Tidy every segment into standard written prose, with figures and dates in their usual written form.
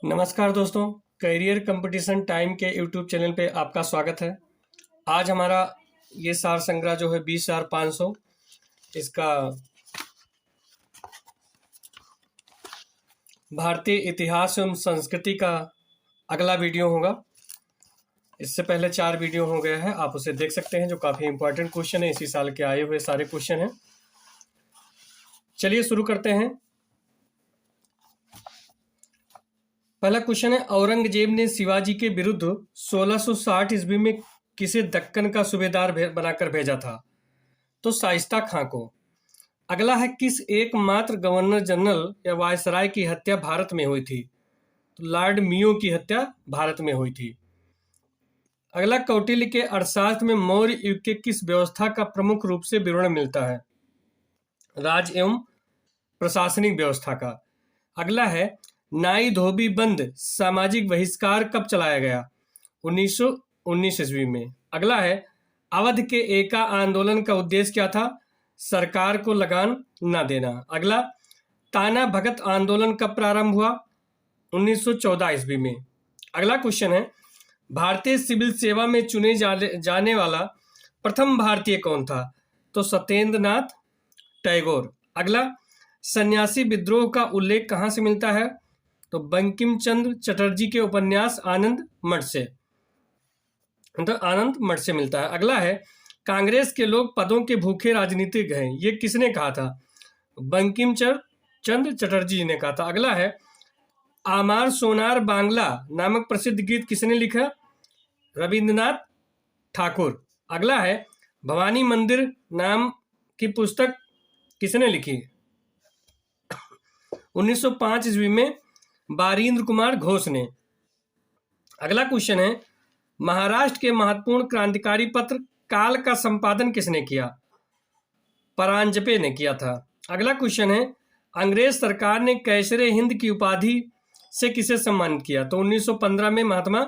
नमस्कार दोस्तों, career competition time के यूट्यूब चैनल पे आपका स्वागत है। आज हमारा ये सार संग्रह जो है 20,500 इसका भारतीय इतिहास एवं संस्कृति का अगला वीडियो होगा। इससे पहले 4 वीडियो हो गया है, आप उसे देख सकते हैं, जो काफ़ी इंपॉर्टेंट क्वेश्चन है। इसी साल के आए हुए सारे क्वेश्चन हैं। चलिए शुरू करते हैं। पहला क्वेश्चन है, औरंगजेब ने शिवाजी के विरुद्ध 1660 ईस्वी में किसे दक्कन का सूबेदार बनाकर भेजा था? तो शाइस्ता खां को। अगला है, किस एकमात्र गवर्नर जनरल या वायसराय की हत्या भारत में हुई थी? तो लॉर्ड मियो की हत्या भारत में हुई थी। अगला, कौटिल्य के अर्थशास्त्र में मौर्य युग के किस व्यवस्था का प्रमुख रूप से विवरण मिलता है? राज एवं प्रशासनिक व्यवस्था का। अगला है, नाई धोबी बंद सामाजिक बहिष्कार कब चलाया गया? 1919 ईस्वी में। अगला है, अवध के एका आंदोलन का उद्देश्य क्या था? सरकार को लगान न देना। अगला, ताना भगत आंदोलन कब प्रारंभ हुआ? 1914 ईस्वी में। अगला क्वेश्चन है, भारतीय सिविल सेवा में चुने जाने वाला प्रथम भारतीय कौन था? तो सत्येंद्र नाथ टैगोर। अगला, सन्यासी विद्रोह का उल्लेख कहाँ से मिलता है? तो बंकिम चंद्र चटर्जी के उपन्यास आनंद मठ से, तो आनंद मठ से मिलता है। अगला है, कांग्रेस के लोग पदों के भूखे राजनीतिक हैं, ये किसने कहा था? बंकिम चंद्र चटर्जी जी ने कहा था। अगला है, आमार सोनार बांग्ला नामक प्रसिद्ध गीत किसने लिखा? रविंद्रनाथ ठाकुर। अगला है, भवानी मंदिर नाम की पुस्तक किसने लिखी? 1905 ईस्वी में बारींद्र कुमार घोष ने। अगला क्वेश्चन है, महाराष्ट्र के महत्वपूर्ण क्रांतिकारी पत्र काल का संपादन किसने किया? परांजपे ने किया था। अगला क्वेश्चन है, अंग्रेज सरकार ने कैसरे हिंद की उपाधि से किसे सम्मानित किया? तो 1915 में महात्मा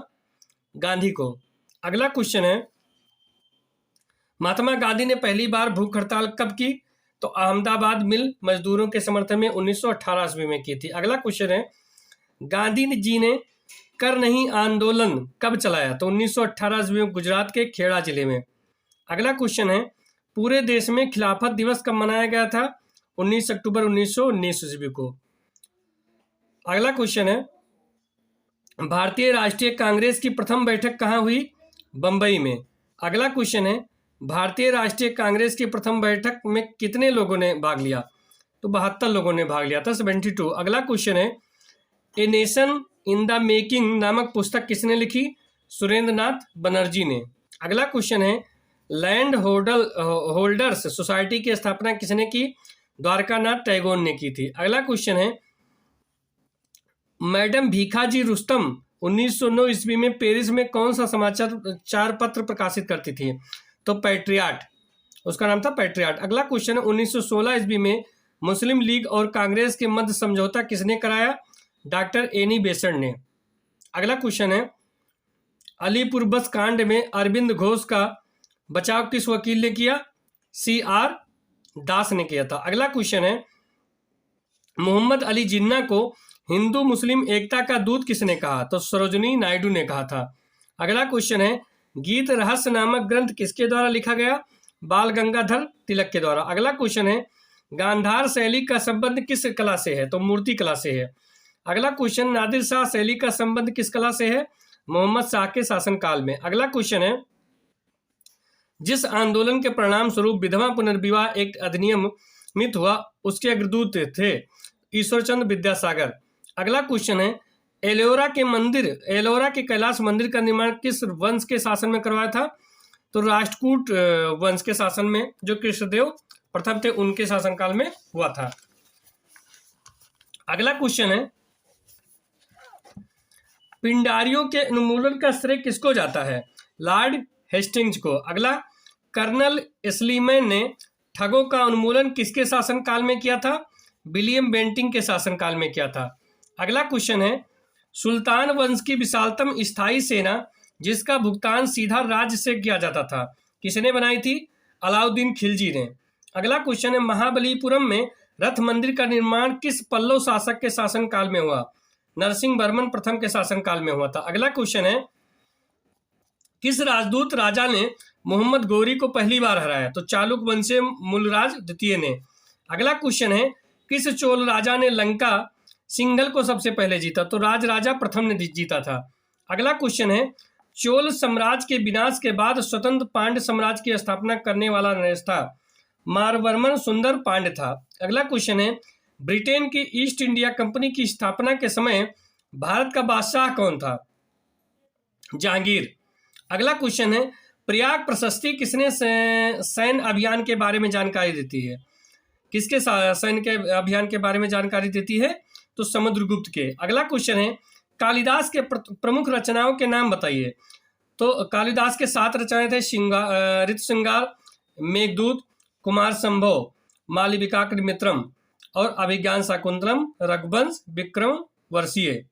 गांधी को। अगला क्वेश्चन है, महात्मा गांधी ने पहली बार भूख हड़ताल कब की? तो अहमदाबाद मिल मजदूरों के समर्थन में 1918 ईस्वी में की थी। अगला क्वेश्चन है, गांधी जी ने कर नहीं आंदोलन कब चलाया? तो 1918 ईस्वी में गुजरात के खेड़ा जिले में। अगला क्वेश्चन है, पूरे देश में खिलाफत दिवस कब मनाया गया था? 19 अक्टूबर 1919 ईस्वी को। अगला क्वेश्चन है, भारतीय राष्ट्रीय कांग्रेस की प्रथम बैठक कहाँ हुई? बंबई में। अगला क्वेश्चन है, भारतीय राष्ट्रीय कांग्रेस की प्रथम बैठक में कितने लोगों ने भाग लिया? तो 72 लोगों ने भाग लिया था, 72। अगला क्वेश्चन है, a nation in the making नामक पुस्तक किसने लिखी? सुरेंद्र नाथ बनर्जी ने। अगला क्वेश्चन है, लैंड होल्डर्स सोसाइटी की स्थापना किसने की? द्वारकानाथ टैगोर ने की थी। अगला क्वेश्चन है, मैडम भीखाजी रुस्तम 1909 ईस्वी में पेरिस में कौन सा समाचार पत्र प्रकाशित करती थी? तो पैट्रियाट, उसका नाम था पैट्रियाट। अगला क्वेश्चन है, 1916 ईस्वी में मुस्लिम लीग और कांग्रेस के मध्य समझौता किसने कराया? डॉक्टर एनी बेसंट ने। अगला क्वेश्चन है, अलीपुर बस कांड में अरविंद घोष का बचाव किस वकील ने किया? CR दास ने किया था। अगला क्वेश्चन है, मोहम्मद अली जिन्ना को हिंदू मुस्लिम एकता का दूत किसने कहा? तो सरोजिनी नायडू ने कहा था। अगला क्वेश्चन है, गीत रहस्य नामक ग्रंथ किसके द्वारा लिखा गया? बाल गंगाधर तिलक के द्वारा। अगला क्वेश्चन है, गांधार शैली का संबंध किस कला से है? तो मूर्ति कला से है। अगला क्वेश्चन, नादिर शाह शैली का संबंध किस कला से है? मोहम्मद शाह के शासनकाल में। अगला क्वेश्चन है, जिस आंदोलन के परिणाम स्वरूप विधवा पुनर्विवाह एक्ट अधिनियमित हुआ उसके अग्रदूत थे? ईश्वरचंद्र विद्यासागर। अगला क्वेश्चन है, एलोरा के कैलाश मंदिर का निर्माण किस वंश के शासन में करवाया था? तो राष्ट्रकूट वंश के शासन में, जो कृष्णदेव प्रथम थे उनके शासनकाल में हुआ था। अगला क्वेश्चन है, पिंडारियों के उन्मूलन का श्रेय किसको जाता है? लॉर्ड हेस्टिंग्स को। अगला, कर्नल स्लीमैन ने ठगों का उन्मूलन किसके शासनकाल में किया था? विलियम बेंटिंग के शासनकाल में किया था। अगला क्वेश्चन है, सुल्तान वंश की विशालतम स्थायी सेना जिसका भुगतान सीधा राज्य से किया जाता था, किसने बनाई थी? अलाउद्दीन खिलजी ने। अगला क्वेश्चन है, महाबलीपुरम में रथ मंदिर का निर्माण किस पल्लव शासक के शासनकाल में हुआ? नरसिंहवर्मन प्रथम के शासनकाल में हुआ था। अगला क्वेश्चन है, किस राजदूत राजा ने मोहम्मद गोरी को पहली बार हराया? तो चालुक्य वंशीय मूलराज द्वितीय ने। अगला क्वेश्चन है, किस चोल राजा ने लंका सिंघल को सबसे पहले जीता? तो राजा प्रथम ने जीता था। अगला क्वेश्चन है, चोल साम्राज्य के विनाश के बाद स्वतंत्र पांड्य साम्राज्य की स्थापना करने वाला नरेश था? मारवर्मन सुंदर पांड्य था। अगला क्वेश्चन है, ब्रिटेन की ईस्ट इंडिया कंपनी की स्थापना के समय भारत का बादशाह कौन था? जहांगीर। अगला क्वेश्चन है, प्रयाग प्रशस्ति किसने सैन्य अभियान के बारे में जानकारी देती है? किसके सैन्य के अभियान के बारे में जानकारी देती है? तो समुद्रगुप्त के। अगला क्वेश्चन है, कालिदास के प्रमुख रचनाओं के नाम बताइए। तो कालिदास के 7 रचनाएं थे, ऋतुश्रृंगार, मेघदूत, कुमार संभव, मालविकाग्निमित्रम और अभिज्ञान शाकुंतलम, रघुवंश, विक्रम वर्षीय।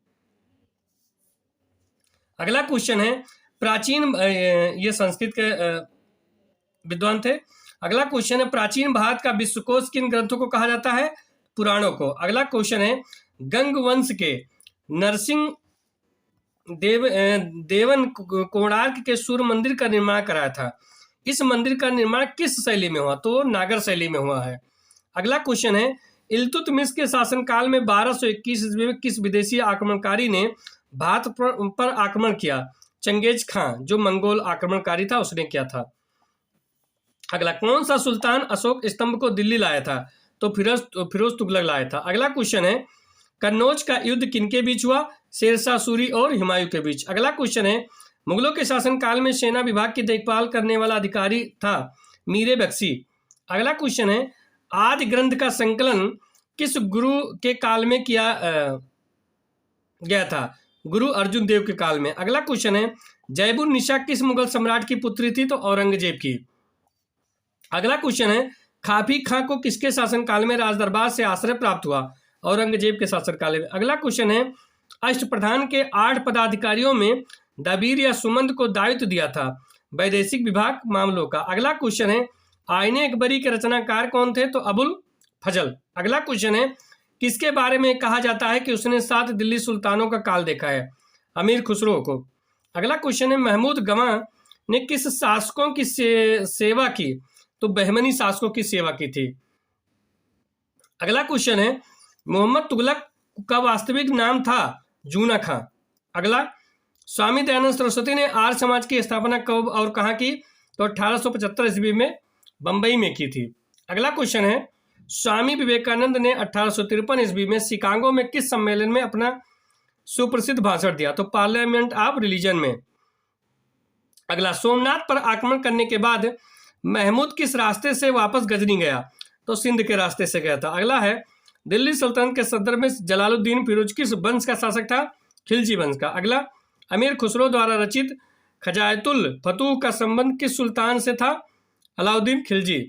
अगला क्वेश्चन है, प्राचीन, ये संस्कृत के विद्वान थे। अगला क्वेश्चन है, प्राचीन भारत का विश्वकोश किन ग्रंथों को कहा जाता है? पुराणों को। अगला क्वेश्चन है, गंग वंश के नरसिंह देवन कोणार्क के सूर्य मंदिर का निर्माण कराया था। इस मंदिर का निर्माण किस शैली में हुआ? तो नागर शैली में हुआ है। अगला क्वेश्चन है, इल्तुतमिश के शासनकाल में 1221 ईस्वी में किस विदेशी आक्रमणकारी ने भारत पर आक्रमण किया? चंगेज खां, जो मंगोल आक्रमणकारी था, उसने किया था। अगला, कौन सा सुल्तान अशोक स्तंभ को दिल्ली लाया था? तो फिरोज तुगलक लाया था। अगला क्वेश्चन है, कन्नौज का युद्ध किनके बीच हुआ? शेरशाह सूरी और हुमायूं के बीच। अगला क्वेश्चन है, मुगलों के शासनकाल में सेना विभाग की देखभाल करने वाला अधिकारी था? मीरे बख्शी। अगला क्वेश्चन है, आदि ग्रंथ का संकलन किस गुरु के काल में किया गया था? गुरु अर्जुन देव के काल में। अगला क्वेश्चन है, जयबुन निशा किस मुगल सम्राट की पुत्री थी? तो औरंगजेब की। अगला क्वेश्चन है, खाफी खां को किसके शासनकाल में राजदरबार से आश्रय प्राप्त हुआ? औरंगजेब के शासनकाल में। अगला क्वेश्चन है, अष्टप्रधान के 8 पदाधिकारियों में दबीर या सुमंत को दायित्व दिया था वैदेशिक विभाग मामलों का। अगला क्वेश्चन है, आईने अकबरी के रचनाकार कौन थे? तो अबुल फजल। अगला क्वेश्चन है, किसके बारे में कहा जाता है कि उसने 7 दिल्ली सुल्तानों का काल देखा है? अमीर खुसरो को। अगला क्वेश्चन है, महमूद गवाह ने किस शासकों की सेवा की? तो बहमनी शासकों की सेवा की थी। अगला क्वेश्चन है, मोहम्मद तुगलक का वास्तविक नाम था? जूना खां। अगला, स्वामी दयानंद सरस्वती ने आर्य समाज की स्थापना कब और कहाँ की? तो 1875 ईस्वी में बंबई में की थी। अगला क्वेश्चन है, स्वामी विवेकानंद ने 1853 ईस्वी में शिकागो में किस सम्मेलन में अपना सुप्रसिद्ध भाषण दिया? तो पार्लियामेंट ऑफ रिलीजन में। अगला, सोमनाथ पर आक्रमण करने के बाद महमूद किस रास्ते से वापस गजनी गया? तो सिंध के रास्ते से गया था। अगला है, दिल्ली सल्तनत के सदर में जलालुद्दीन फिरोज किस वंश का शासक था? खिलजी वंश का। अगला, अमीर खुसरो द्वारा रचित खजायतुल फतूह का संबंध किस सुल्तान से था? अलाउद्दीन खिलजी।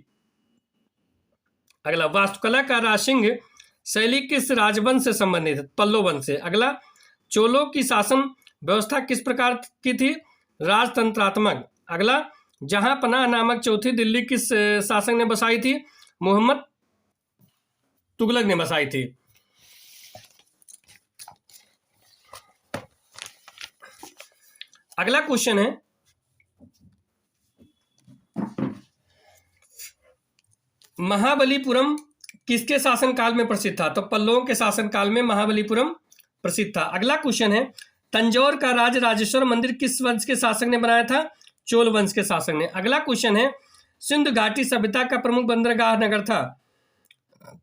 अगला, वास्तुकला का राजसिंह शैली किस राजवंश से संबंधित है? पल्लव वंश से। अगला, चोलों की शासन व्यवस्था किस प्रकार की थी? राजतंत्रात्मक। अगला, जहां पनाह नामक चौथी दिल्ली किस शासक ने बसाई थी? मोहम्मद तुगलक ने बसाई थी। अगला क्वेश्चन है, महाबलीपुरम किसके शासनकाल में प्रसिद्ध था? तो पल्लवों के शासनकाल में महाबलीपुरम प्रसिद्ध था। अगला क्वेश्चन है, तंजौर का राजराजेश्वर मंदिर किस वंश के शासक ने बनाया था? चोल वंश के शासक ने। अगला क्वेश्चन है, सिंध घाटी सभ्यता का प्रमुख बंदरगाह नगर था?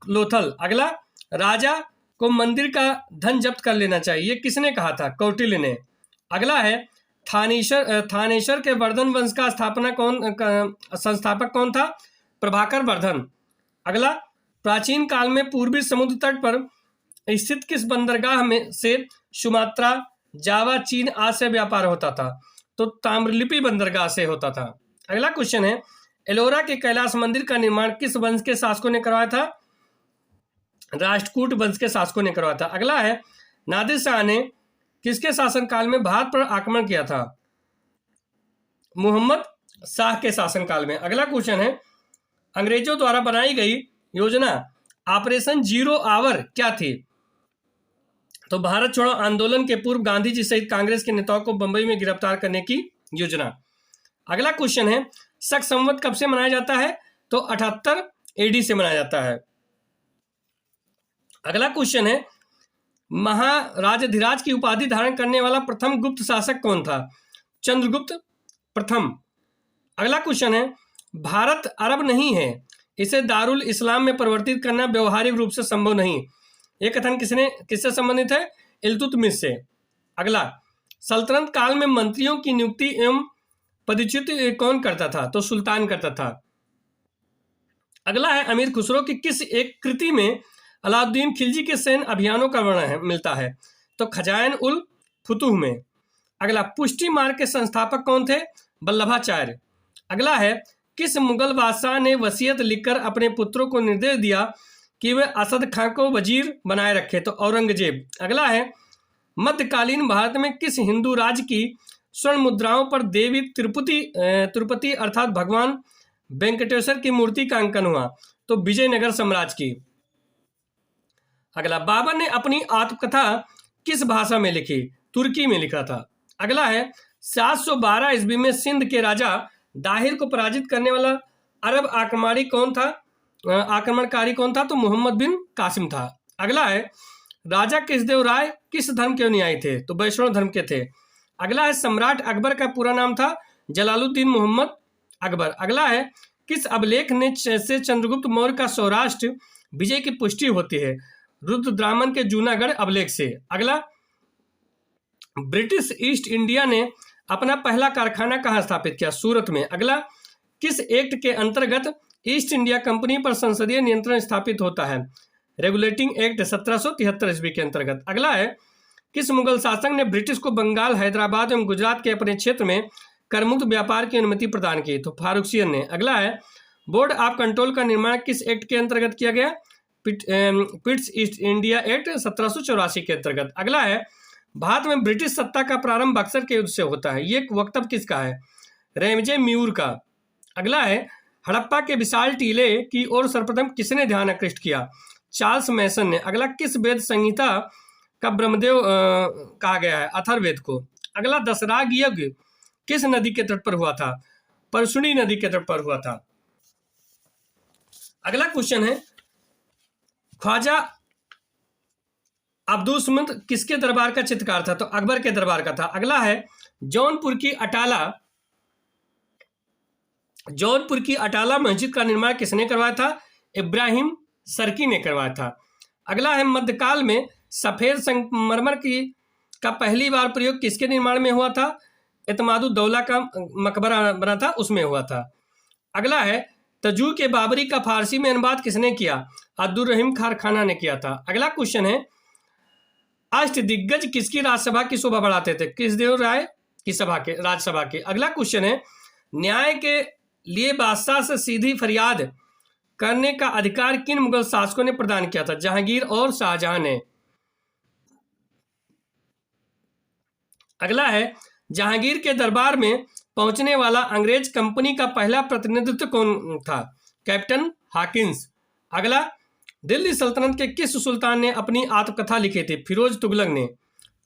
लोथल। अगला, राजा को मंदिर का धन जब्त कर लेना चाहिए, किसने कहा था? कौटिल्य ने। अगला है, थानेश्वर के वर्धन वंश का संस्थापक कौन था? प्रभाकर वर्धन। अगला, प्राचीन काल में पूर्वी समुद्र तट पर स्थित किस बंदरगाह में से सुमात्रा, जावा, चीन आदि से व्यापार होता था? तो ताम्रलिप्ति बंदरगाह से होता था। अगला क्वेश्चन है, एलोरा के कैलाश मंदिर का निर्माण किस वंश के शासकों ने करवाया था? राष्ट्रकूट वंश के शासकों ने करवाया था। अगला है, नादिर शाह ने किसके शासनकाल में भारत पर आक्रमण किया था? मोहम्मद शाह के शासनकाल में। अगला क्वेश्चन है, अंग्रेजों द्वारा बनाई गई योजना ऑपरेशन जीरो आवर क्या थी? तो भारत छोड़ो आंदोलन के पूर्व गांधी जी सहित कांग्रेस के नेताओं को बंबई में गिरफ्तार करने की योजना। अगला क्वेश्चन है, शक संवत कब से मनाया जाता है? तो 78 AD से मनाया जाता है। अगला क्वेश्चन है, महाराजाधिराज की उपाधि धारण करने वाला प्रथम गुप्त शासक कौन था? चंद्रगुप्त प्रथम। अगला क्वेश्चन है, भारत अरब नहीं है, इसे दारुल इस्लाम में परिवर्तित करना व्यवहारिक रूप से संभव नहीं। यह कथन किससे संबंधित है? इल्तुतमिश से। अगला, सल्तनत काल में मंत्रियों की नियुक्ति एवं पदच्युति कौन करता था? तो सुल्तान करता था। अगला है, अमीर खुसरो की किस एक कृति में अलाउद्दीन खिलजी के सैन्य अभियानों का वर्णन मिलता है? तो खजाइन उल फुतूह में। अगला, पुष्टि मार्ग के संस्थापक कौन थे? वल्लभाचार्य। अगला है, किस मुगल बादशाह ने वसीयत लिखकर अपने पुत्रों को निर्देश दिया कि वे असद खां को वजीर बनाए रखे? तो औरंगजेब। अगला है, मध्यकालीन भारत में किस हिंदू राज्य की स्वर्ण मुद्राओं पर देवी तिरुपति अर्थात भगवान वेंकटेश्वर की मूर्ति का अंकन हुआ? तो विजयनगर साम्राज्य की। अगला, बाबर ने अपनी आत्मकथा किस भाषा में लिखी? तुर्की में लिखा था। अगला है, 712 ईस्वी में सिंध के राजा दाहिर को पराजित करने वाला अरब आक्रमणकारी कौन था? तो मोहम्मद बिन कासिम था। अगला है, राजा कृष्णदेव राय किस धर्म के अनुयायी थे? तो वैष्णव धर्म के थे। अगला है, सम्राट अकबर का पूरा नाम था जलालुद्दीन मोहम्मद अकबर। अगला है, किस अभिलेख से चंद्रगुप्त मौर्य का सौराष्ट्र विजय की पुष्टि होती है? रुद्रदामन के जूनागढ़ अभिलेख से। अगला, ब्रिटिश ईस्ट इंडिया ने अपना पहला कारखाना कहाँ स्थापित किया? सूरत में। अगला, किस एक्ट के अंतर्गत ईस्ट इंडिया कंपनी पर संसदीय नियंत्रण स्थापित होता है? रेगुलेटिंग एक्ट 1773 ईस्वी के अंतर्गत। अगला है, किस मुगल शासक ने ब्रिटिश को बंगाल, हैदराबाद एवं गुजरात के अपने क्षेत्र में करमुक्त व्यापार की अनुमति प्रदान की? तो फारूकसियन ने। अगला है, बोर्ड ऑफ कंट्रोल का निर्माण किस एक्ट के अंतर्गत किया गया? पिट्स ईस्ट इंडिया एक्ट 1784 के अंतर्गत। अगला है, भारत में ब्रिटिश सत्ता का प्रारंभ बक्सर के युद्ध से होता है। ये वक्तव्य किसका है? रेमजे म्यूर का। अगला है, हड़प्पा के विशाल टीले की ओर सर्वप्रथम किसने ध्यान आकृष्ट किया? चार्ल्स मैसन ने। अगला, किस वेद संहिता का ब्रह्मदेव कहा गया है? अथर्ववेद को। अगला, दशराग यज्ञ किस नदी के तट पर हुआ था? परशुनी नदी के तट पर हुआ था। अगला क्वेश्चन है, ख्वाजा अब्दुल समद किसके दरबार का चित्रकार था? तो अकबर के दरबार का था। अगला है, जौनपुर की अटाला मस्जिद का निर्माण किसने करवाया था? इब्राहिम सरकी ने करवाया था। अगला है, मध्यकाल में सफेद संगमरमर का पहली बार प्रयोग किसके निर्माण में हुआ था? एतमादुद्दौला का मकबरा बना था, उसमें हुआ था। अगला है, तजू के बाबरी का फारसी में अनुवाद किसने किया? अब्दुल रहीम कारखाना ने किया था। अगला क्वेश्चन है, अष्टदिग्गज किसकी राज्यसभा की शोभा बढ़ाते थे? कृष्णदेव राय की राज्यसभा के। अगला क्वेश्चन है, न्याय के लिए बादशाह से सीधी फरियाद करने का अधिकार किन मुगल शासकों ने प्रदान किया था? जहांगीर और शाहजहां ने। अगला है, जहांगीर के दरबार में पहुंचने वाला अंग्रेज कंपनी का पहला प्रतिनिधित्व कौन था? Captain Hawkins. अगला, दिल्ली सल्तनत के किस सुल्तान ने अपनी आत्मकथा लिखी थी? फिरोज तुगलक ने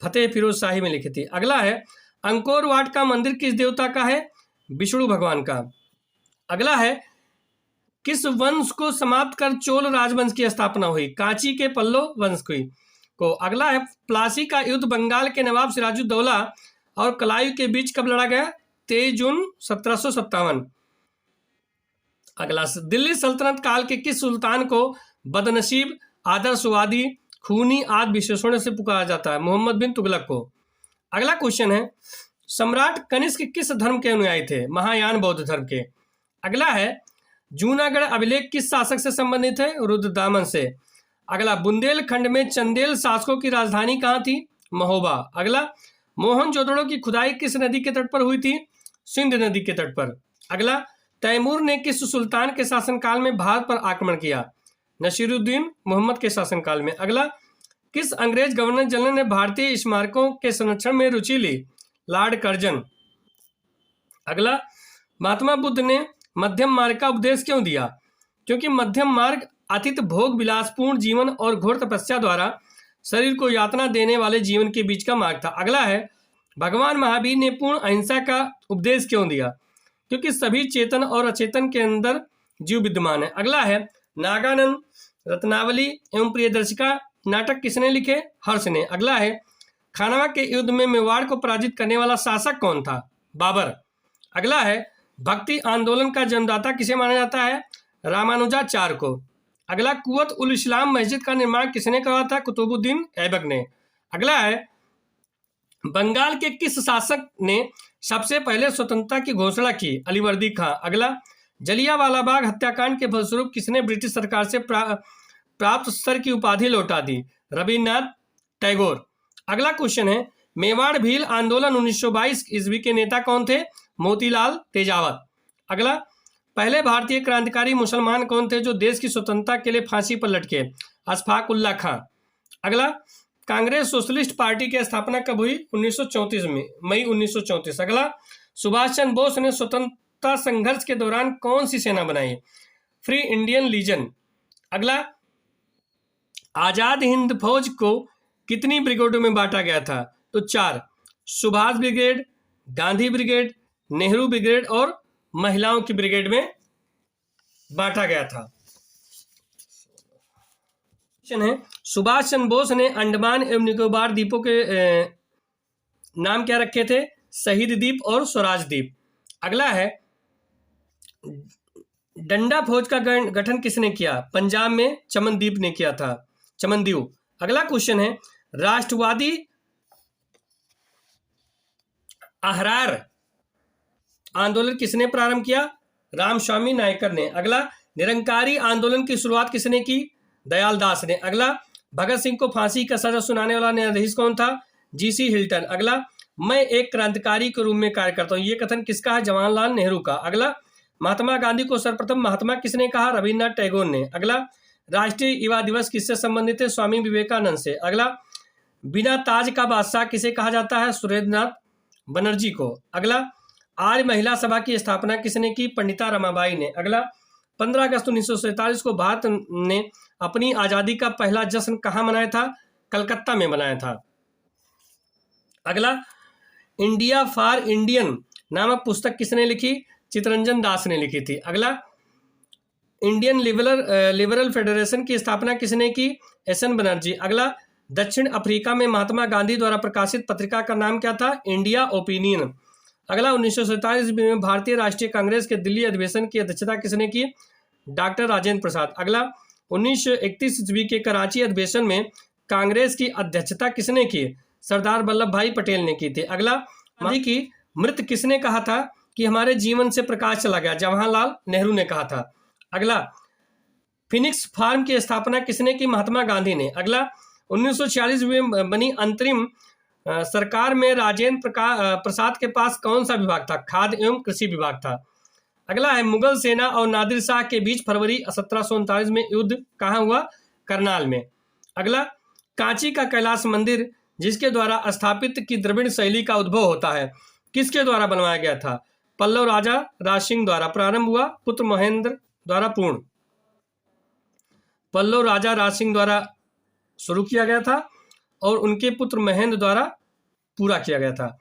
फतेह फिरोज शाही में लिखी थी। अगला है, अंकोर वाट का मंदिर किस देवता का है? विष्णु भगवान का। अगला है, किस वंश को समाप्त कर चोल राजवंश की स्थापना हुई? कांची के पल्लव वंश को। अगला है, प्लासी का युद्ध बंगाल के नवाब सिराजुद्दौला और कलायू के बीच कब लड़ा गया? 23 जून 1757। अगला, दिल्ली सल्तनत काल के किस सुल्तान को बदनसीब, आदर्शवादी, खूनी आदि विशेषणों से पुकारा जाता है? मोहम्मद बिन तुगलक को। अगला क्वेश्चन है, सम्राट कनिष्क किस धर्म के अनुयायी थे? महायान बौद्ध धर्म के। अगला है, जूनागढ़ अभिलेख किस शासक से संबंधित है? रुद्रदामन से। अगला, बुंदेलखंड में चंदेल शासकों की राजधानी कहाँ थी? महोबा। अगला, मोहनजोदड़ो की खुदाई किस नदी के तट पर हुई थी? सिंध नदी के तट पर। अगला, तैमूर ने किस सुल्तान के शासनकाल में भारत पर आक्रमण किया? नसीरुद्दीन मोहम्मद के शासनकाल में। अगला, किस अंग्रेज गवर्नर जनरल ने भारतीय स्मारकों के संरक्षण में रुचि ली? Lord Curzon. अगला, महात्मा बुद्ध ने मध्यम मार्ग का उपदेश क्यों दिया? क्योंकि मध्यम मार्ग अतीत भोग विलासपूर्ण जीवन और घोर तपस्या द्वारा शरीर को यातना देने वाले जीवन के बीच का मार्ग था। अगला है, भगवान महावीर ने पूर्ण अहिंसा का उपदेश क्यों दिया? क्योंकि सभी चेतन और अचेतन के अंदर जीव विद्यमान है। अगला है, नागानंद, रत्नावली एवं प्रियदर्शिका नाटक किसने लिखे? हर्ष ने। अगला है, खानवा के युद्ध में मेवाड़ को पराजित करने वाला शासक कौन था? बाबर। अगला है, भक्ति आंदोलन का जन्मदाता किसे माना जाता है? रामानुजाचार्य को। अगला, कुवत उल इस्लाम मस्जिद का निर्माण किसने करवाया था? कुतुबुद्दीन ऐबक ने। अगला है, बंगाल के किस शासक ने सबसे पहले स्वतंत्रता की घोषणा की? अलीवर्दी खां। अगला, जलियांवाला बाग हत्याकांड के फलस्वरूप किसने ब्रिटिश सरकार से प्राप्त सर की उपाधि लौटा दी? रविन्द्रनाथ टैगोर। अगला क्वेश्चन है, मेवाड़ भील आंदोलन 1922 ईस्वी के नेता कौन थे? मोतीलाल तेजावत। अगला, पहले भारतीय क्रांतिकारी मुसलमान कौन थे जो देश की स्वतंत्रता के लिए फांसी पर लटके? अशफाक उल्लाह खां। अगला, कांग्रेस सोशलिस्ट पार्टी की स्थापना कब हुई? 1934 में, मई 1934। अगला, सुभाष चंद्र बोस ने स्वतंत्रता संघर्ष के दौरान कौन सी सेना बनाई? Free Indian legion. अगला, आजाद हिंद फौज को कितनी ब्रिगेडों में बांटा गया था? तो 4, Subhash brigade, Gandhi brigade, Nehru brigade और महिलाओं की ब्रिगेड में बांटा गया था। क्वेश्चन है, सुभाष चंद्र बोस ने अंडमान एवं निकोबार द्वीपों के नाम क्या रखे थे? शहीद द्वीप और स्वराज द्वीप। अगला है, डंडा फौज का गठन किसने किया? पंजाब में चमनदीप ने किया था, चमनदीव। अगला क्वेश्चन है, राष्ट्रवादी अहरार आंदोलन किसने प्रारंभ किया? रामस्वामी नायकर ने। अगला, निरंकारी आंदोलन की शुरुआत किसने की? दयाल दास ने। अगला, भगत सिंह को फांसी का सजा सुनाने वाला न्यायाधीश कौन था? GC Hilton. अगला, मैं एक क्रांतिकारी के रूप में कार्य करता हूं, ये कथन किसका है? जवाहरलाल नेहरू का। अगला, महात्मा गांधी को सर्वप्रथम महात्मा किसने कहा? रविन्द्रनाथ टैगोर ने। अगला, राष्ट्रीय युवा दिवस किससे संबंधित है? स्वामी विवेकानंद से। अगला, बिना ताज का बादशाह किसे कहा जाता है? सुरेंद्रनाथ बनर्जी को। अगला, आर्य महिला सभा की स्थापना किसने की? पंडिता रमाबाई ने। अगला, 15 अगस्त 1947 को भारत ने अपनी आज़ादी का पहला जश्न कहाँ मनाया था? कलकत्ता में मनाया था। अगला, इंडिया फॉर इंडियन नामक पुस्तक किसने लिखी? चित्तरंजन दास ने लिखी थी। अगला, इंडियन लिबरल फेडरेशन की स्थापना किसने की? एस.एन. बनर्जी। अगला, दक्षिण अफ्रीका में महात्मा गांधी द्वारा प्रकाशित पत्रिका का नाम क्या था? India opinion. अगला, 1947 में भारतीय राष्ट्रीय कांग्रेस के दिल्ली अधिवेशन की अध्यक्षता किसने की? डॉक्टर राजेंद्र प्रसाद। अगला, 1931 ईस्वी के कराची अधिवेशन में कांग्रेस की अध्यक्षता किसने की? सरदार वल्लभ भाई पटेल ने की थी। अगला, गांधी की मृत्यु किसने कहा था कि हमारे जीवन से प्रकाश चला गया? जवाहरलाल नेहरू ने कहा था। अगला, फिनिक्स फार्म की स्थापना किसने की? महात्मा गांधी ने। अगला, 1946 में बनी अंतरिम सरकार में राजेंद्र प्रसाद के पास कौन सा विभाग था? खाद्य एवं कृषि विभाग था। अगला है, मुगल सेना और नादिर शाह के बीच फरवरी 1739 में युद्ध कहाँ हुआ? करनाल में। अगला, कांची का कैलाश मंदिर जिसके द्वारा स्थापित की द्रविड़ शैली का उद्भव होता है, किसके द्वारा बनवाया गया था? पल्लव राजा राज सिंह द्वारा। प्रारंभ हुआ पुत्र महेंद्र द्वारा पूर्ण। पल्लव राजा राज सिंह द्वारा शुरू किया गया था और उनके पुत्र महेंद्र द्वारा पूरा किया गया था।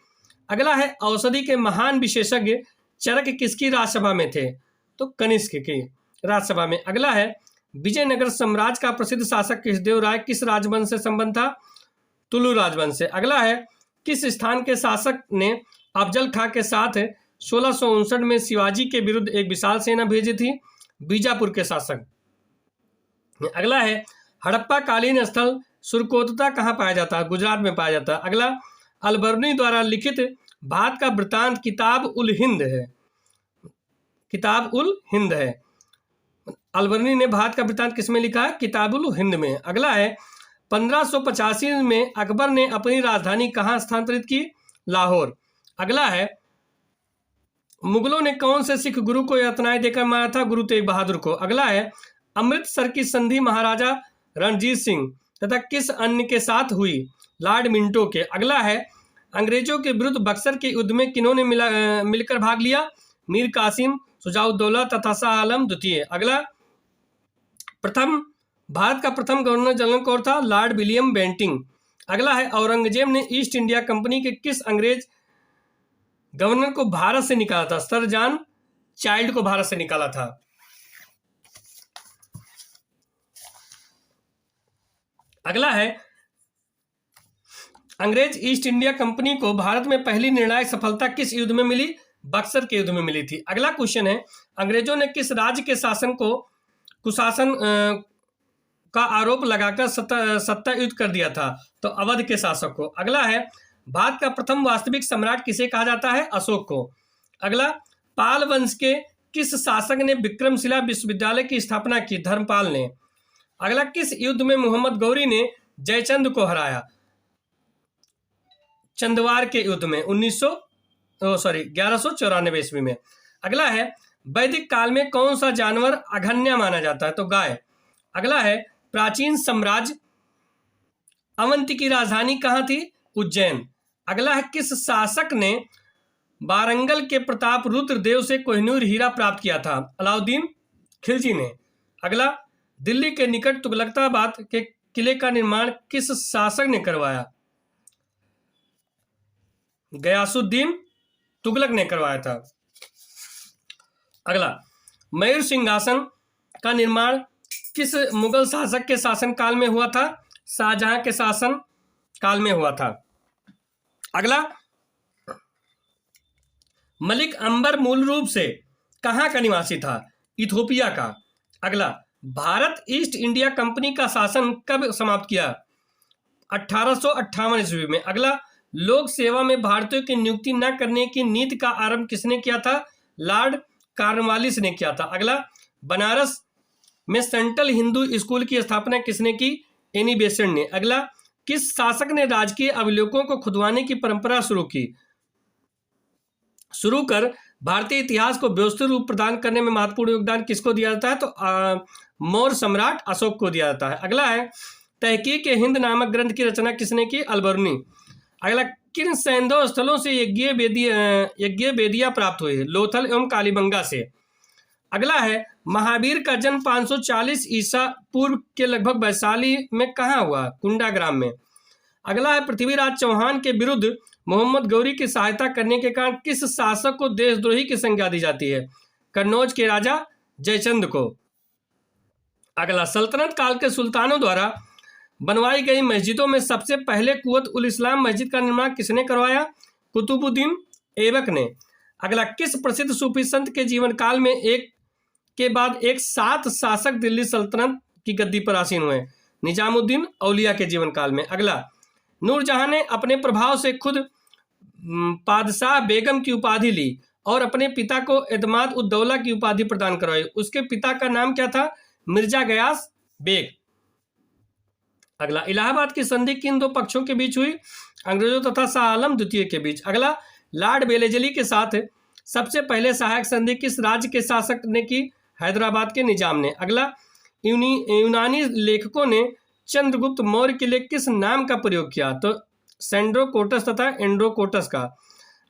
अगला है, औषधि के महान विशेषज्ञ चरक किसकी राजसभा में थे? तो कनिष्क की राजसभा में। अगला है, विजयनगर साम्राज्य का प्रसिद्ध शासक कृष्णदेव राय किस राजवंश से संबंध था? तुलु राजवंश से। अगला है, किस स्थान के शासक ने अफजल खां के साथ 1659 में शिवाजी के विरुद्ध एक विशाल सेना भेजी थी? बीजापुर के शासक। अगला है, हड़प्पा कालीन स्थल सुरकोतता कहाँ पाया जाता है? गुजरात में पाया जाता है। अगला, अलबर्नी द्वारा लिखित भारत का वृत्तांत किताब उल हिंद है। किताब उल हिंद है। अलबर्नी ने भारत का वृत्तांत किसमें लिखा है? किताब उल हिंद में। अगला है, 1585 में अकबर ने अपनी राजधानी कहाँ स्थानांतरित की? लाहौर। अगला है, मुगलों ने कौन से सिख गुरु को यातनाएं देकर मारा था? गुरु तेग बहादुर को। अगला है, अमृतसर की संधि महाराजा रणजीत सिंह तथा किस अन्य के साथ हुई? लॉर्ड मिंटो के। अगला है, अंग्रेजों के विरुद्ध बक्सर के युद्ध में किन्होंने मिलकर भाग लिया? मीर कासिम, शुजाउद्दौला तथा शाह आलम द्वितीय। अगला, प्रथम भारत का प्रथम गवर्नर जनरल कौन था? Lord William Bentinck. अगला है, औरंगजेब ने ईस्ट इंडिया कंपनी के किस अंग्रेज गवर्नर को भारत से निकाला था? सर जॉन चाइल्ड को भारत से निकाला था। अगला है, अंग्रेज ईस्ट इंडिया कंपनी को भारत में पहली निर्णायक सफलता किस युद्ध में मिली? बक्सर के युद्ध में मिली थी। अगला क्वेश्चन है, अंग्रेजों ने किस राज्य के शासन को कुशासन का आरोप लगाकर सत्ता युद्ध कर दिया था? तो अवध के शासक को। अगला है, भारत का प्रथम वास्तविक सम्राट किसे कहा जाता है? अशोक को। अगला, पाल वंश के किस शासक ने विक्रमशिला विश्वविद्यालय की स्थापना की? धर्मपाल ने। अगला, किस युद्ध में मोहम्मद गौरी ने जयचंद को हराया? चंदवार के युद्ध में 1194 ईस्वी में। अगला है, वैदिक काल में कौन सा जानवर अघन्य माना जाता है? तो गाय। अगला है, प्राचीन साम्राज्य अवंती की राजधानी कहाँ थी? उज्जैन। अगला है, किस शासक ने वारंगल के प्रताप रुद्रदेव से कोहिनूर हीरा प्राप्त किया था? अलाउद्दीन खिलजी ने। अगला, दिल्ली के निकट तुगलकाबाद के किले का निर्माण किस शासक ने करवाया? गयासुद्दीन तुगलक ने करवाया था। अगला, मयूर सिंहासन का निर्माण किस मुगल शासक के शासनकाल में हुआ था? शाहजहां के शासन काल में हुआ था। अगला, मलिक अंबर मूल रूप से कहाँ का निवासी था? इथोपिया का। अगला, भारत ईस्ट इंडिया कंपनी का शासन कब समाप्त किया? 1858 ईस्वी में। अगला, लोक सेवा में भारतीयों की नियुक्ति न करने की नीति का आरंभ किसने किया था? लॉर्ड कॉर्नवालिस ने किया था। अगला, बनारस में सेंट्रल हिंदू स्कूल की स्थापना किसने की? एनी बेसेंट ने। अगला, किस शासक ने राजकीय अभिलेखों को खुदवाने की परंपरा शुरू कर भारतीय इतिहास को व्यवस्थित रूप प्रदान करने में महत्वपूर्ण योगदान किसको दिया जाता है? तो मौर्य सम्राट अशोक को दिया जाता है। अगला है, तहकीक हिंद नामक ग्रंथ की रचना किसने की? अलबरूनी। अगला, किन सैंधव स्थलों से यज्ञ वेदियां प्राप्त हुई? लोथल एवं कालीबंगा से। अगला है, महावीर का जन्म 540 ईसा पूर्व के लगभग वैशाली में कहाँ हुआ? कुंडाग्राम में। अगला है, पृथ्वीराज चौहान के विरुद्ध मोहम्मद गौरी की सहायता करने के कारण किस शासक को देशद्रोही की संज्ञा दी जाती है? कन्नौज के राजा जयचंद को। अगला, सल्तनत काल के सुल्तानों द्वारा बनवाई गई मस्जिदों में सबसे पहले कुवत उल इस्लाम मस्जिद का निर्माण किसने करवाया? कुतुबुद्दीन ऐबक ने। अगला, किस प्रसिद्ध सूफी संत के जीवन काल में एक के बाद एक 7 शासक दिल्ली सल्तनत की गद्दी पर आसीन हुए? निजामुद्दीन औलिया के जीवन काल में। अगला, नूरजहां ने अपने प्रभाव से खुद पादशाह बेगम की उपाधि ली और अपने पिता को एतमाद उद्दौला की उपाधि प्रदान करवाई। उसके पिता का नाम क्या था? मिर्जा गयास बेग। अगला, इलाहाबाद की संधि किन दो पक्षों के बीच हुई? अंग्रेजों तथा शाह आलम द्वितीय के बीच। अगला, लॉर्ड वेलेजली के साथ सबसे पहले सहायक संधि किस राज्य के शासक ने की? हैदराबाद के निजाम ने। अगला, यूनानी लेखकों ने चंद्रगुप्त मौर्य के लिए किस नाम का प्रयोग किया? तो सेंड्रोकोटस तथा एंड्रोकोटस का।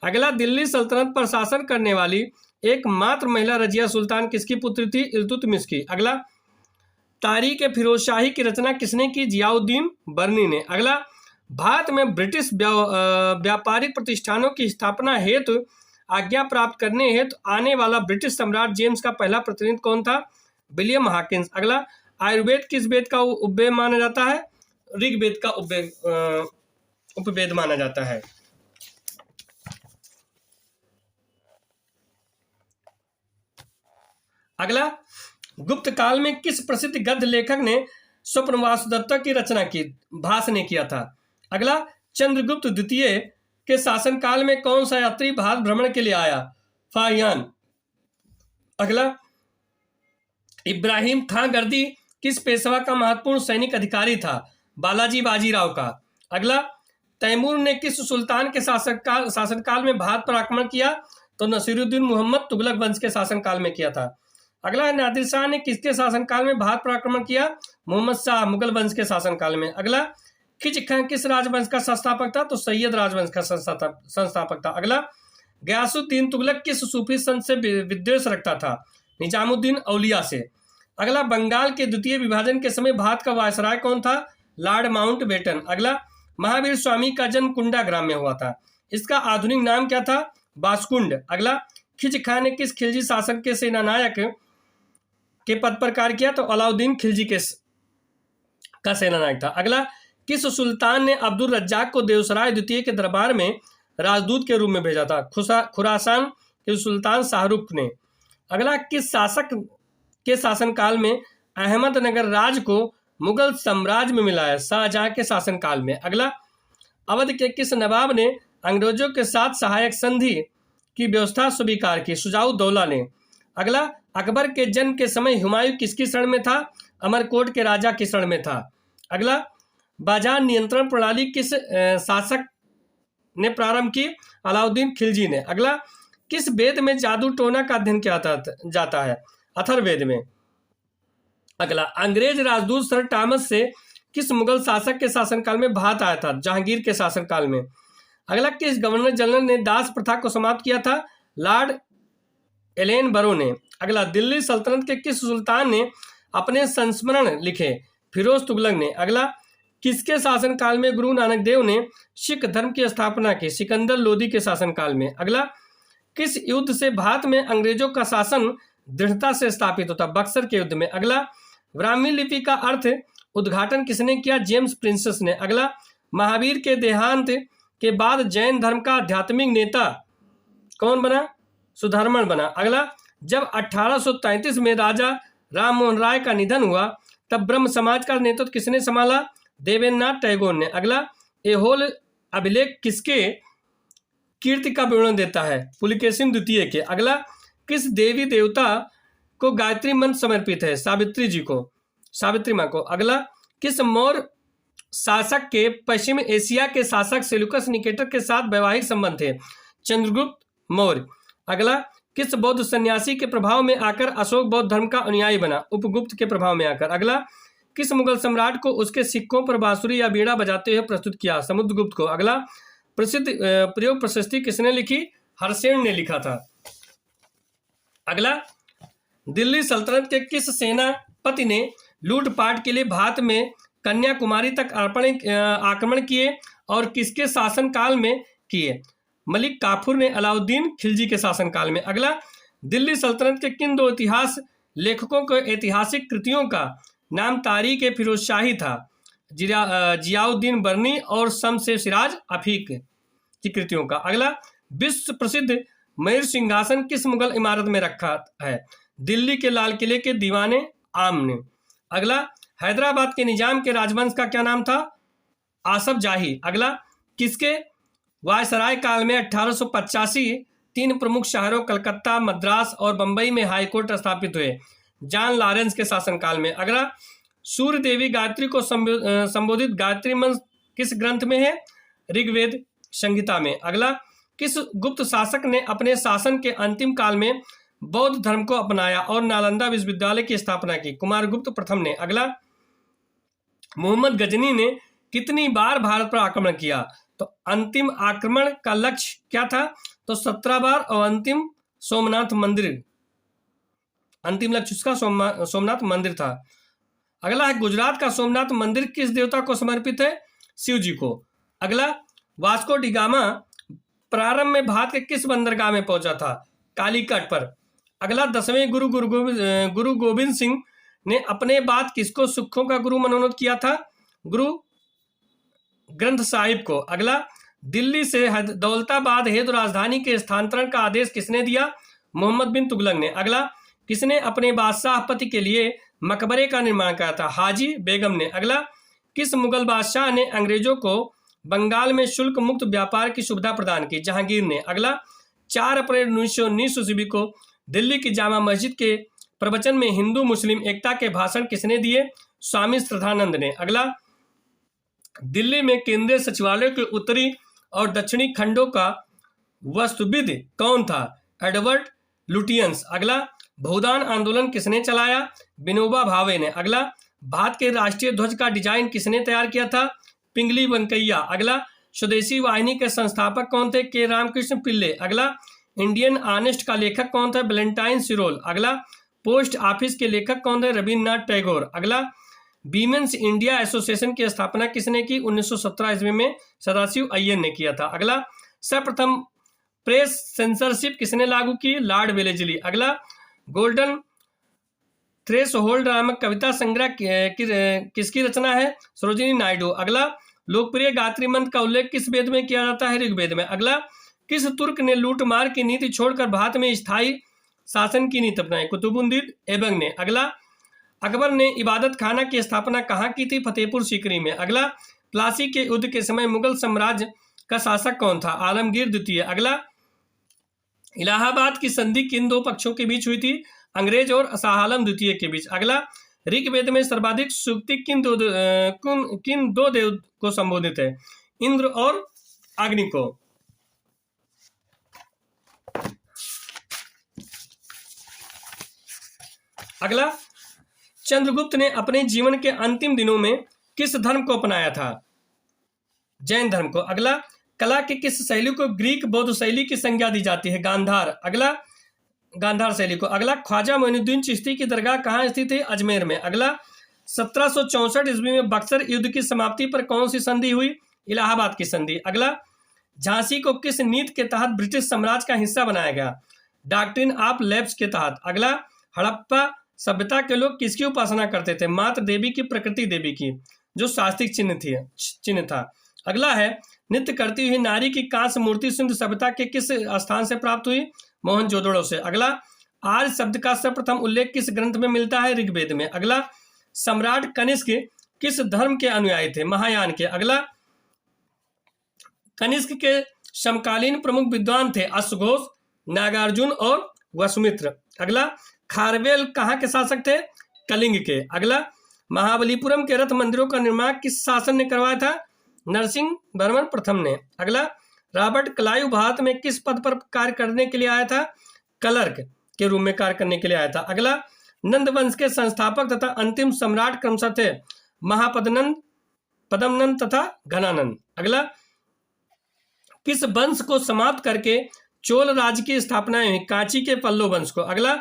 अगला, दिल्ली सल्तनत पर शासन करने वाली एकमात्र महिला रजिया सुल्तान किसकी पुत्री थी? इल्तुतमिश की। अगला, तारीख फिरोज शाही की रचना किसने की? जियाउद्दीन बर्नी ने। अगला, भारत में ब्रिटिश व्यापारिक प्रतिष्ठानों की स्थापना हेतु आज्ञा प्राप्त करने हेतु आने वाला ब्रिटिश सम्राट जेम्स का पहला प्रतिनिधि कौन था? William Hawkins. अगला, आयुर्वेद किस वेद का उपवेद माना जाता है? ऋग्वेद का उपवेद माना जाता है। अगला, गुप्त काल में किस प्रसिद्ध गद्य लेखक ने स्वप्न वासुदत्त की रचना की? भास ने किया था। अगला, चंद्रगुप्त द्वितीय के शासनकाल में कौन सा यात्री भारत भ्रमण के लिए आया? फाहियान। अगला, इब्राहिम खां गर्दी किस पेशवा का महत्वपूर्ण सैनिक अधिकारी था? बालाजी बाजीराव का। अगला, तैमूर ने किस सुल्तान के शासनकाल में भारत पर आक्रमण किया? तो नसीरुद्दीन मुहम्मद तुगलक वंश के शासनकाल में किया था। अगला, नादिर शाह ने किसके शासनकाल में भारत पर आक्रमण किया? मोहम्मद शाह मुगल वंश के शासनकाल में। अगला, खिज खां किस राजवंश का संस्थापक था? तो सैयद राजवंश का संस्थापक था। अगला, गयासुद्दीन तुगलक किस सूफी संत से विद्वेष रखता था? निजामुद्दीन औलिया से। अगला, बंगाल के द्वितीय विभाजन के समय भारत का वायसराय कौन था? Lord Mountbatten. अगला, महावीर स्वामी का जन्म कुंडा ग्राम में हुआ था, इसका आधुनिक नाम क्या था? बासकुंड। अगला, खिज खां ने किस खिलजी शासक के सेनानायक के पद पर कार्य किया? तो अलाउद्दीन खिलजी का सेनानायक था। अगला, किस सुल्तान ने अब्दुल रज्जाक को देवसराय द्वितीय के दरबार में राजदूत के रूप में भेजा था? खुरासान के सुल्तान शाहरुख ने। अगला, किस शासक के शासनकाल में अहमदनगर राज को मुगल साम्राज्य में मिला है? शाहजहां के शासनकाल में। अगला, अवध के किस नवाब ने अंग्रेजों के साथ सहायक संधि की व्यवस्था स्वीकार की? शुजाउद्दौला ने। अगला, अकबर के जन्म के समय हुमायूं किसकी शरण में था? अमरकोट के राजा की शरण में था। अगला, बाजार नियंत्रण प्रणाली किस शासक ने प्रारंभ की? अलाउद्दीन खिलजी ने। अगला, किस वेद में जादू टोना का अध्ययन किया जाता है? अथर्ववेद में। अगला, अंग्रेज राजदूत सर टॉमस से किस मुगल शासक के शासनकाल में भारत आया था? जहांगीर के शासनकाल में। अगला, किस गवर्नर जनरल ने दास प्रथा को समाप्त किया था? लॉर्ड एलेनबरो ने। अगला, दिल्ली सल्तनत के किस सुल्तान ने अपने संस्मरण लिखे? फिरोज तुगलक ने। अगला, किसके शासनकाल में गुरु नानक देव ने सिख धर्म की स्थापना की? सिकंदर लोदी के शासनकाल में। अगला, किस युद्ध से भारत में अंग्रेजों का शासन दृढ़ता से स्थापित होता? बक्सर के युद्ध में। अगला, ब्राह्मी लिपि का अर्थ उद्घाटन किसने किया? जेम्स प्रिंसेस ने। अगला, महावीर के देहांत के बाद जैन धर्म का आध्यात्मिक नेता कौन बना? सुधर्मन बना। अगला, जब 1833 में राजा राम मोहन राय का निधन हुआ तब ब्रह्म समाज का नेतृत्व किसने संभाला? देवेंद्रनाथ टैगोर ने। अगला, एहोल अभिलेख किसके कीर्ति का विवरण देता है? पुलकेशिन द्वितीय के। अगला, किस देवी देवता को गायत्री मंत्र समर्पित है? सावित्री जी को, सावित्री माँ को। अगला, किस मौर्य शासक के पश्चिम एशिया के शासक सेल्यूकस निकेटर के साथ वैवाहिक संबंध थे? चंद्रगुप्त मौर्य। अगला, किस बौद्ध सन्यासी के प्रभाव में आकर अशोक बौद्ध धर्म का अनुयायी बना? उपगुप्त के प्रभाव में आकर। अगला, किस मुगल सम्राट को उसके सिक्कों पर बांसुरी या बीड़ा बजाते हुए प्रस्तुत किया? समुद्रगुप्त को। अगला, प्रसिद्ध प्रयोग प्रशस्ति किसने लिखी? हर्षेन ने लिखा था। अगला, दिल्ली सल्तनत के किस सेनापति ने लूटपाट के लिए भारत में कन्याकुमारी तक आक्रमण किए और किसके शासनकाल में किए? मलिक काफूर ने अलाउद्दीन खिलजी के शासनकाल में। अगला, दिल्ली सल्तनत के किन दो इतिहास लेखकों को ऐतिहासिक कृतियों का नाम तारीख ए फिरोजशाही था? जियाउद्दीन बर्नी और शमस सिराज अफीक की कृतियों का। अगला, विश्व प्रसिद्ध मयूर सिंहासन किस मुगल इमारत में रखा है? दिल्ली के लाल किले के दीवाने आम ने। अगला, हैदराबाद के निजाम के राजवंश का क्या नाम था? आसफ जाही। अगला, किसके वायसराय काल में 1885 तीन प्रमुख शहरों कलकत्ता, मद्रास और बंबई में हाईकोर्ट स्थापित हुए? जॉन लॉरेंस के शासनकाल में। अगला, सूर्य देवी गायत्री को संबोधित गायत्री मंत्र किस ग्रंथ में है? ऋग्वेद संहिता में। अगला, किस गुप्त शासक ने अपने शासन के अंतिम काल में बौद्ध धर्म को अपनाया और नालंदा विश्वविद्यालय की स्थापना की? कुमारगुप्त प्रथम ने। अगला, मोहम्मद गजनी ने कितनी बार भारत पर आक्रमण किया? तो अंतिम आक्रमण का लक्ष्य क्या था? तो 17 बार और अंतिम सोमनाथ मंदिर, अंतिम लक्ष्य उसका सोमनाथ मंदिर था। अगला है, गुजरात का सोमनाथ मंदिर किस देवता को समर्पित है? शिव जी को। अगला, वास्को डी गामा प्रारंभ में भारत के किस बंदरगाह में पहुंचा था? कालीकट पर। अगला, 10वें गुरु गोविंद सिंह ने अपने बाद किसको सिखों का गुरु मनोनीत किया था? गुरु ग्रंथ साहिब को। अगला, दिल्ली से दौलताबाद हेतु राजधानी के स्थानांतरण का आदेश किसने दिया? मोहम्मद बिन तुगलक ने। अगला, किसने अपने बादशाह पति के लिए मकबरे का निर्माण किया था? हाजी बेगम ने। अगला, किस मुगल बादशाह ने अंग्रेजों को बंगाल में शुल्क मुक्त व्यापार की सुविधा प्रदान की? जहांगीर ने। अगला, 4 अप्रैल 1919 ईस्वी को दिल्ली की जामा मस्जिद के प्रवचन में हिंदू मुस्लिम एकता के भाषण किसने दिए? स्वामी श्रद्धानंद ने। अगला, दिल्ली में केंद्रीय सचिवालय के उत्तरी और दक्षिणी खंडों का वास्तुविद कौन था? Edward Lutyens. अगला, भूदान आंदोलन किसने चलाया? विनोबा भावे ने। अगला, भारत के राष्ट्रीय ध्वज का डिजाइन किसने तैयार किया था? पिंगली वेंकैया। अगला, स्वदेशी वाहिनी के संस्थापक कौन थे? के रामकृष्ण पिल्ले। अगला, इंडियन ऑनेस्ट का लेखक कौन था? वैलेंटाइन सिरोल। अगला, पोस्ट ऑफिस के लेखक कौन थे? रविन्द्रनाथ टैगोर। अगला, वीमेंस इंडिया एसोसिएशन की स्थापना किसने की? 1917 ईस्वी में सदाशिव अय्यर ने किया था। अगला, सर्वप्रथम प्रेस सेंसरशिप किसने लागू की? Lord Wellesley. अगला, गोल्डन थ्रेशोल्ड नामक कविता संग्रह किसकी रचना है? सरोजिनी नायडू। अगला, लोकप्रिय गायत्री मंत्र का उल्लेख किस वेद में किया जाता है? ऋग्वेद में। अगला, किस तुर्क ने लूटमार की नीति छोड़कर भारत में स्थायी शासन की नीति अपनाई? कुतुबुद्दीन ऐबक ने। अगला, अकबर ने इबादत खाना की स्थापना कहाँ की थी? फतेहपुर सीकरी में। अगला, प्लासी के युद्ध के समय मुगल साम्राज्य का शासक कौन था? आलमगीर द्वितीय। अगला, इलाहाबाद की संधि किन दो पक्षों के बीच हुई थी? अंग्रेज और शाह आलम द्वितीय के बीच। अगला, ऋग्वेद में सर्वाधिक सूक्ति किन दो देव को संबोधित है? इंद्र और अग्नि को। अगला, चंद्रगुप्त ने अपने जीवन के अंतिम दिनों में किस धर्म को अपनाया था? जैन धर्म को। अगला, कला की किस शैली को ग्रीक बौद्ध शैली की संज्ञा दी जाती है? गांधार। अगला, गांधार शैली को। अगला, ख्वाजा मोइनुद्दीन चिश्ती की दरगाह कहाँ स्थित है? अजमेर में। अगला, 1764 ईस्वी में बक्सर युद्ध की समाप्ति पर कौन सी संधि हुई? इलाहाबाद की संधि। अगला, झांसी को किस नीति के तहत ब्रिटिश साम्राज्य का हिस्सा बनाया गया? डॉक्ट्रिन ऑफ लैप्स के तहत। अगला, हड़प्पा सभ्यता के लोग किसकी उपासना करते थे? मातृ देवी की, प्रकृति देवी की, जो शास्त्रीय चिन्ह था। अगला है, नृत्य करती हुई नारी की कांस्य मूर्ति सिंधु सभ्यता के किस स्थान से प्राप्त हुई? मोहनजोदड़ो से। अगला, आर्य शब्द का सर्वप्रथम उल्लेख किस ग्रंथ में मिलता है? ऋग्वेद में। अगला, सम्राट कनिष्क किस धर्म के अनुयायी थे? महायान के। अगला, कनिष्क के समकालीन प्रमुख विद्वान थे? अश्वघोष, नागार्जुन और वसुमित्र। अगला, खारवेल कहाँ के शासक थे? कलिंग के। अगला, महाबलीपुरम के रथ मंदिरों का निर्माण किस शासन ने करवाया था? नरसिंह वर्मन प्रथम ने। अगला, रॉबर्ट क्लाइव भारत में किस पद पर कार्य करने के लिए आया था? क्लर्क के रूप में कार्य करने के लिए आया था। अगला, नंद वंश के संस्थापक तथा अंतिम सम्राट क्रमशः थे? महापद्मनंद, पद्मनंद तथा घनानंद। अगला, किस वंश को समाप्त करके चोल राज्य की स्थापना हुई? कांची के पल्लव वंश को। अगला,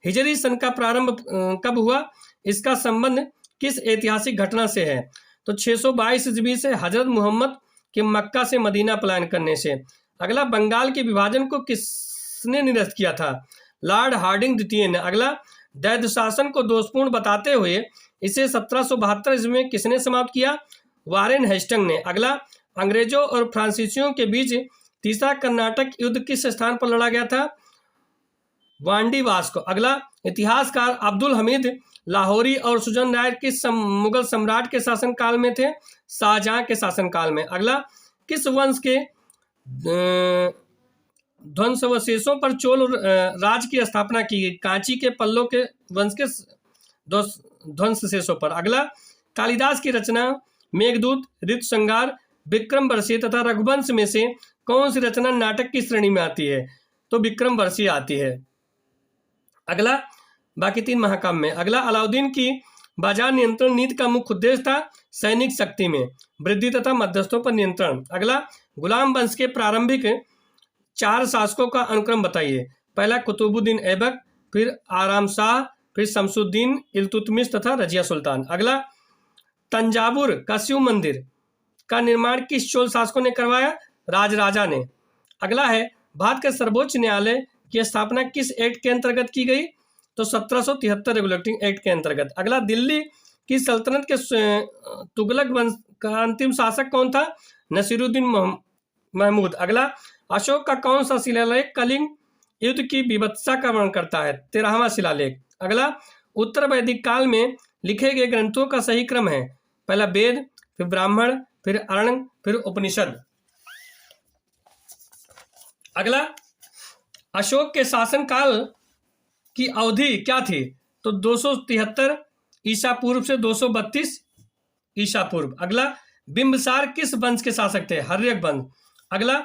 हिजरी सन का प्रारंभ कब हुआ? इसका संबंध किस ऐतिहासिक घटना से है? तो 622 ईस्वी से, हजरत मोहम्मद के मक्का से मदीना पलायन करने से। अगला, बंगाल के विभाजन को किसने निरस्त किया था? लॉर्ड हार्डिंग द्वितीय ने। अगला, दैत्य शासन को दोषपूर्ण बताते हुए इसे 1772 ईस्वी में किसने समाप्त किया? वारेन हेस्टिंग्स ने। अगला, अंग्रेजों और फ्रांसीसियों के बीच तीसरा कर्नाटक युद्ध किस स्थान पर लड़ा गया था? वांडीवास को। अगला, इतिहासकार अब्दुल हमीद लाहौरी और सुजन राय किस मुगल सम्राट के शासन काल में थे? शाहजहां के शासन काल में। अगला, किस वंश के ध्वंसावशेषों पर चोल राज की स्थापना की गई? कांची के पल्लव के वंश के ध्वंसावशेषों पर। अगला, कालिदास की रचना मेघदूत, ऋतुसंहार, विक्रम बरसी तथा रघुवंश में से कौन सी रचना नाटक की श्रेणी में आती है? तो विक्रम बरसी आती है। अगला, बाकी तीन महाकाव्य में। अगला, अलाउद्दीन की बाजार नियंत्रण नीति का मुख्य उद्देश्य था? सैनिक शक्ति में वृद्धि तथा मध्यस्थों पर नियंत्रण। अगला, गुलाम वंश के प्रारंभिक 4 शासकों का अनुक्रम बताइए। पहला कुतुबुद्दीन ऐबक, फिर आराम शाह, फिर शमसुद्दीन इल्तुतमिश तथा रजिया सुल्तान। अगला, तंजावुर का शिव मंदिर का निर्माण किस चोल शासकों ने करवाया? राजराजा ने। अगला है, भारत के सर्वोच्च न्यायालय की स्थापना किस एक्ट के अंतर्गत की गई? तो 1773 रेगुलेटिंग एक्ट के अंतर्गत। अगला, दिल्ली की सल्तनत के तुगलक वंश का अंतिम शासक कौन था? नसीरुद्दीन महमूद। अगला, अशोक का कौन सा शिलालेख कलिंग युद्ध की विवत्सा का वर्णन करता है? 13वां शिलालेख। अगला, उत्तर वैदिक काल में लिखे गए ग्रंथों का सही क्रम है? पहला वेद, फिर ब्राह्मण, फिर अरण्य, फिर उपनिषद। अगला, अशोक के शासन काल की अवधि क्या थी? तो 273 ईसा पूर्व से 232 ईसा पूर्व। अगला, बिंबिसार किस वंश के शासक थे? हर्यक वंश। अगला,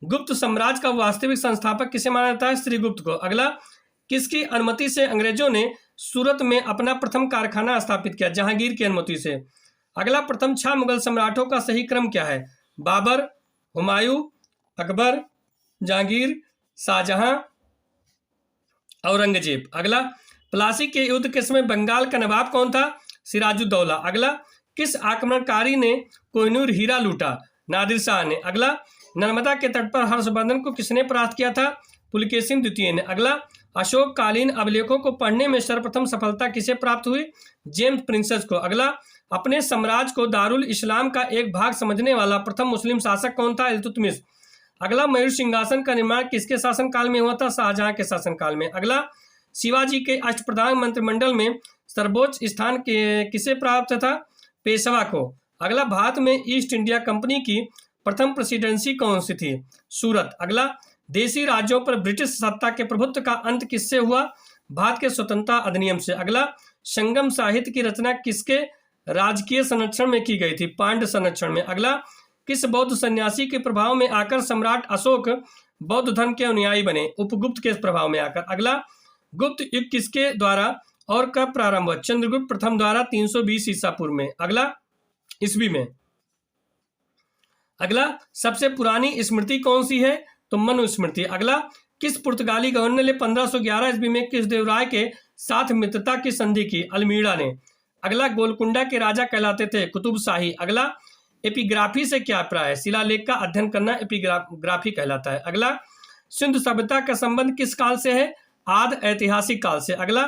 गुप्त साम्राज्य का वास्तविक संस्थापक किसे माना जाता है? श्रीगुप्त को। अगला, किसकी अनुमति से अंग्रेजों ने सूरत में अपना प्रथम कारखाना स्थापित किया? जहांगीर की अनुमति से। अगला, प्रथम 6 मुगल सम्राटों का सही क्रम क्या है? बाबर, हुमायूं, अकबर, जहांगीर, शाहजहां, औरंगजेब। अगला, प्लासी के युद्ध के समय बंगाल का नवाब कौन था? सिराजुद्दौला। अगला, किस आक्रमणकारी ने कोहिनूर हीरा लूटा? नादिर शाह ने। अगला, नर्मदा के तट पर हर्षवर्धन को किसने परास्त किया था? पुलकेशिन द्वितीय ने। अगला, अशोककालीन अभिलेखों को पढ़ने में सर्वप्रथम सफलता किसे प्राप्त हुई? जेम्स प्रिंसेस को। अगला, अपने साम्राज्य को दारुल इस्लाम का एक भाग समझने वाला प्रथम मुस्लिम शासक कौन था? इल्तुतमिश। अगला, मयूर सिंहासन का निर्माण किसके शासनकाल में हुआ था? शाहजहां के शासनकाल में। अगला, शिवाजी के अष्टप्रधान मंत्रिमंडल में सर्वोच्च स्थान किसे प्राप्त था? पेशवा को। अगला, भारत में ईस्ट इंडिया कंपनी की प्रथम प्रेसिडेंसी कौन सी थी? सूरत। अगला, देशी राज्यों पर ब्रिटिश सत्ता के प्रभुत्व का अंत किससे हुआ? भारत के स्वतंत्रता अधिनियम से। अगला, संगम साहित्य की रचना किसके राजकीय संरक्षण में की गई थी? पांड्य संरक्षण में। अगला, किस बौद्ध सन्यासी के प्रभाव में आकर सम्राट अशोक बौद्ध धर्म के अनुयायी बने? उपगुप्त के प्रभाव में आकर। अगला, गुप्त युग किसके द्वारा और कब प्रारंभ हुआ? चंद्रगुप्त प्रथम द्वारा 320 ईसा पूर्व में। अगला, ईस्वी में। अगला, सबसे पुरानी स्मृति कौन सी है? तो मनुस्मृति। अगला, किस पुर्तगाली गवर्नर ने 1511 ईस्वी में कृष्णदेवराय के साथ मित्रता की संधि की? अल्मीड़ा ने। अगला, गोलकुंडा के राजा कहलाते थे? कुतुब शाही। अगला, एपिग्राफी से क्या अभिप्राय है? शिलालेख का अध्ययन करना एपिग्राफी कहलाता है। अगला, सिंधु सभ्यता का संबंध किस काल से है? आद ऐतिहासिक काल से। अगला,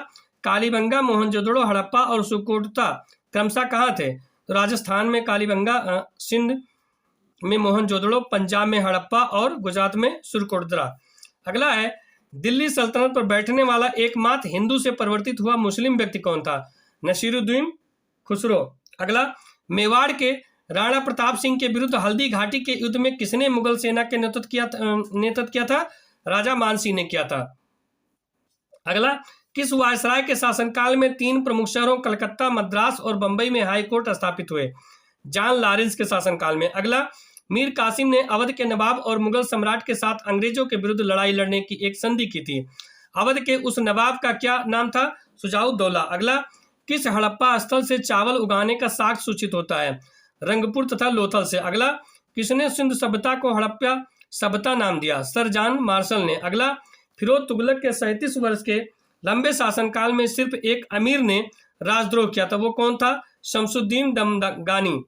कालीबंगा, मोहनजोदड़ो, हड़प्पा और सुकोटता क्रमशः कहाँ थे? तो राजस्थान में कालीबंगा, सिंध में मोहनजोदड़ो, पंजाब में हड़प्पा और गुजरात में सुरकोटद्रा। अगला है, दिल्ली सल्तनत पर बैठने वाला एकमात्र हिंदू से परिवर्तित हुआ मुस्लिम व्यक्ति कौन था? नसीरुद्दीन खुसरो। अगला, मेवाड़ के राणा प्रताप सिंह के विरुद्ध हल्दी घाटी के युद्ध में किसने मुगल सेना के नेतृत्व किया था? राजा मानसिंह ने किया था। अगला, किस वायसराय के शासनकाल में 3 प्रमुख शहरों कलकत्ता, मद्रास और बंबई में हाई कोर्ट स्थापित हुए? जॉन लॉरेंस के शासनकाल में। अगला, मीर कासिम ने अवध के नवाब और मुगल सम्राट के साथ अंग्रेजों के विरुद्ध लड़ाई लड़ने की एक संधि की थी। अवध के उस नवाब का क्या नाम था? शुजाउद्दौला। अगला, किस हड़प्पा स्थल से चावल उगाने का साक्ष्य सूचित होता है? रंगपुर तथा लोथल से। अगला, किसने सिंधु सभ्यता को हड़प्पा सभ्यता नाम दिया? सर जॉन मार्शल ने। अगला, फिरोज तुगलक के 37 वर्ष के लंबे शासनकाल में सिर्फ एक अमीर ने राजद्रोह किया था, वो कौन था? शमसुद्दीन दमगानी।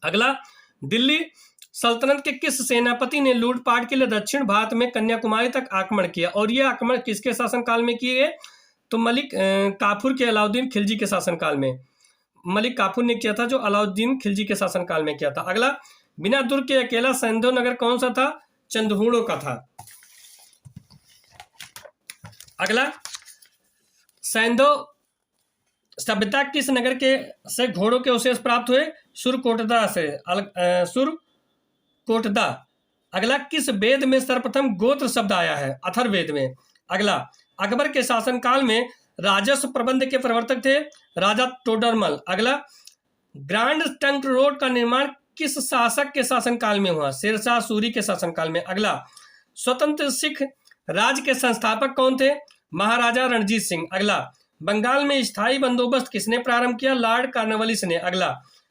अगला, दिल्ली सल्तनत के किस सेनापति ने लूटपाट के लिए दक्षिण भारत में कन्याकुमारी तक आक्रमण किया और यह आक्रमण किसके शासनकाल में किए गए? तो मलिक काफूर के अलाउद्दीन खिलजी के शासनकाल में। मलिक काफूर ने किया था, जो अलाउद्दीन खिलजी के शासनकाल में किया था। अगला, बिना दुर्ग के अकेला सैंधव नगर कौन सा था? चंद्रहूणों का था। अगला, सैंधव सभ्यता किस नगर के से घोड़ों के अवशेष प्राप्त हुए? सुरकोटदा से। सुरकोटदा। अगला, किस वेद में सर्वप्रथम गोत्र शब्द आया है? अथर्ववेद में। अगला, अकबर के शासनकाल में राजस्व प्रबंध के प्रवर्तक थे? राजा टोडरमल। अगला, ग्रांड ट्रंक रोड का निर्माण किस शासक के शासनकाल में हुआ? शेरशाह सूरी के शासनकाल में। अगला, स्वतंत्र सिख राज्य के संस्थापक कौन थे? महाराजा रणजीत सिंह। अगला, बंगाल में स्थायी बंदोबस्त किसने प्रारंभ किया? लॉर्ड कॉर्नवालिस ने। अगला,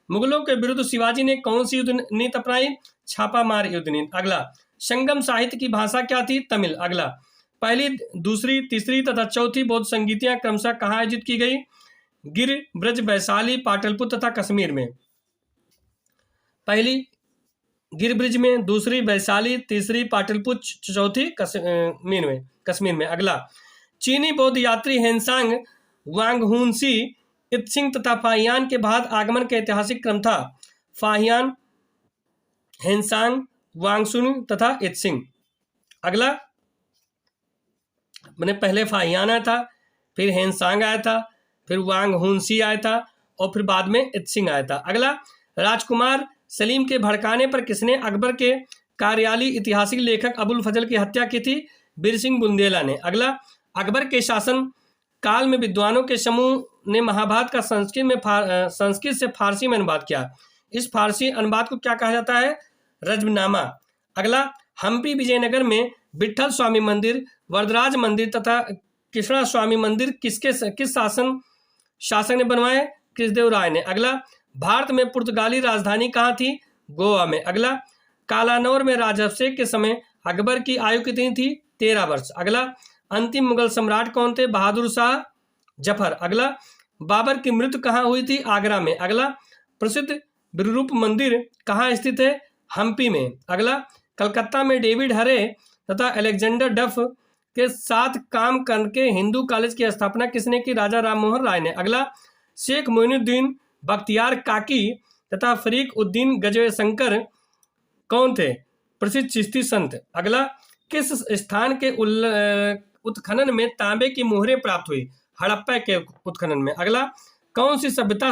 मुगलों के विरुद्ध शिवाजी ने कौन सी युद्ध नीति अपनाई? छापामार युद्ध नीति। अगला, संगम साहित्य की भाषा क्या थी? तमिल। अगला, पहली, दूसरी, तीसरी तथा चौथी बौद्ध संगीतियां क्रमशः कहाँ आयोजित की गई? गिर, ब्रज, वैशाली, पाटलिपुत्र तथा कश्मीर में। पहली गिर ब्रिज में, दूसरी वैशाली, तीसरी पाटलिपुत्र, चौथी कश्मीर में। अगला, चीनी बौद्ध यात्री हेनसांग वांगहुनसी इत्सिंग तथा फाहियान के बाद आगमन का ऐतिहासिक क्रम था? फाहियान, हेनसांग, वांगसुन तथा इत्सिंग। अगला, मैंने पहले फाहियान आया था, फिर हेनसांग आया था, फिर वांगहुनसी आया था और फिर बाद में इत्सिंग आया था। अगला, राजकुमार सलीम के भड़काने पर किसने अकबर के कार्यालय ऐतिहासिक लेखक अबुल फजल की हत्या की थी? बीर सिंह बुंदेला ने। अगला, अकबर के शासन काल में विद्वानों के समूह ने महाभारत का संस्कृत से फारसी में अनुवाद किया। इस फारसी अनुवाद को क्या कहा जाता है? रजमनामा। अगला, हम्पी विजयनगर में विट्ठल स्वामी मंदिर, वरदराज मंदिर तथा कृष्णा स्वामी मंदिर किस शासक ने बनवाए? कृष्णदेवराय ने। अगला, भारत में पुर्तगाली राजधानी कहाँ थी? गोवा में। अगला, कालानौर में राजाभिषेक के समय अकबर की आयु कितनी थी? 13 वर्ष। अगला, अंतिम मुगल सम्राट कौन थे? बहादुर शाह जफर। अगला, बाबर की मृत्यु कहाँ हुई थी? आगरा में। अगला, प्रसिद्ध विरूप मंदिर कहाँ स्थित है? हम्पी में। अगला, कलकत्ता में डेविड हरे तथा अलेक्जेंडर डफ के साथ काम करके हिंदू कॉलेज की स्थापना किसने की? राजा राममोहन राय ने। अगला, शेख मोइनुद्दीन बख्तियार काकी तथा फरीक उद्दीन गजवे शंकर कौन थे? प्रसिद्ध चिश्ती संत। अगला, किस स्थान के उत्खनन में तांबे की मोहरें प्राप्त हुई? हड़प्पा के उत्खनन में। अगला, कौन सी सभ्यता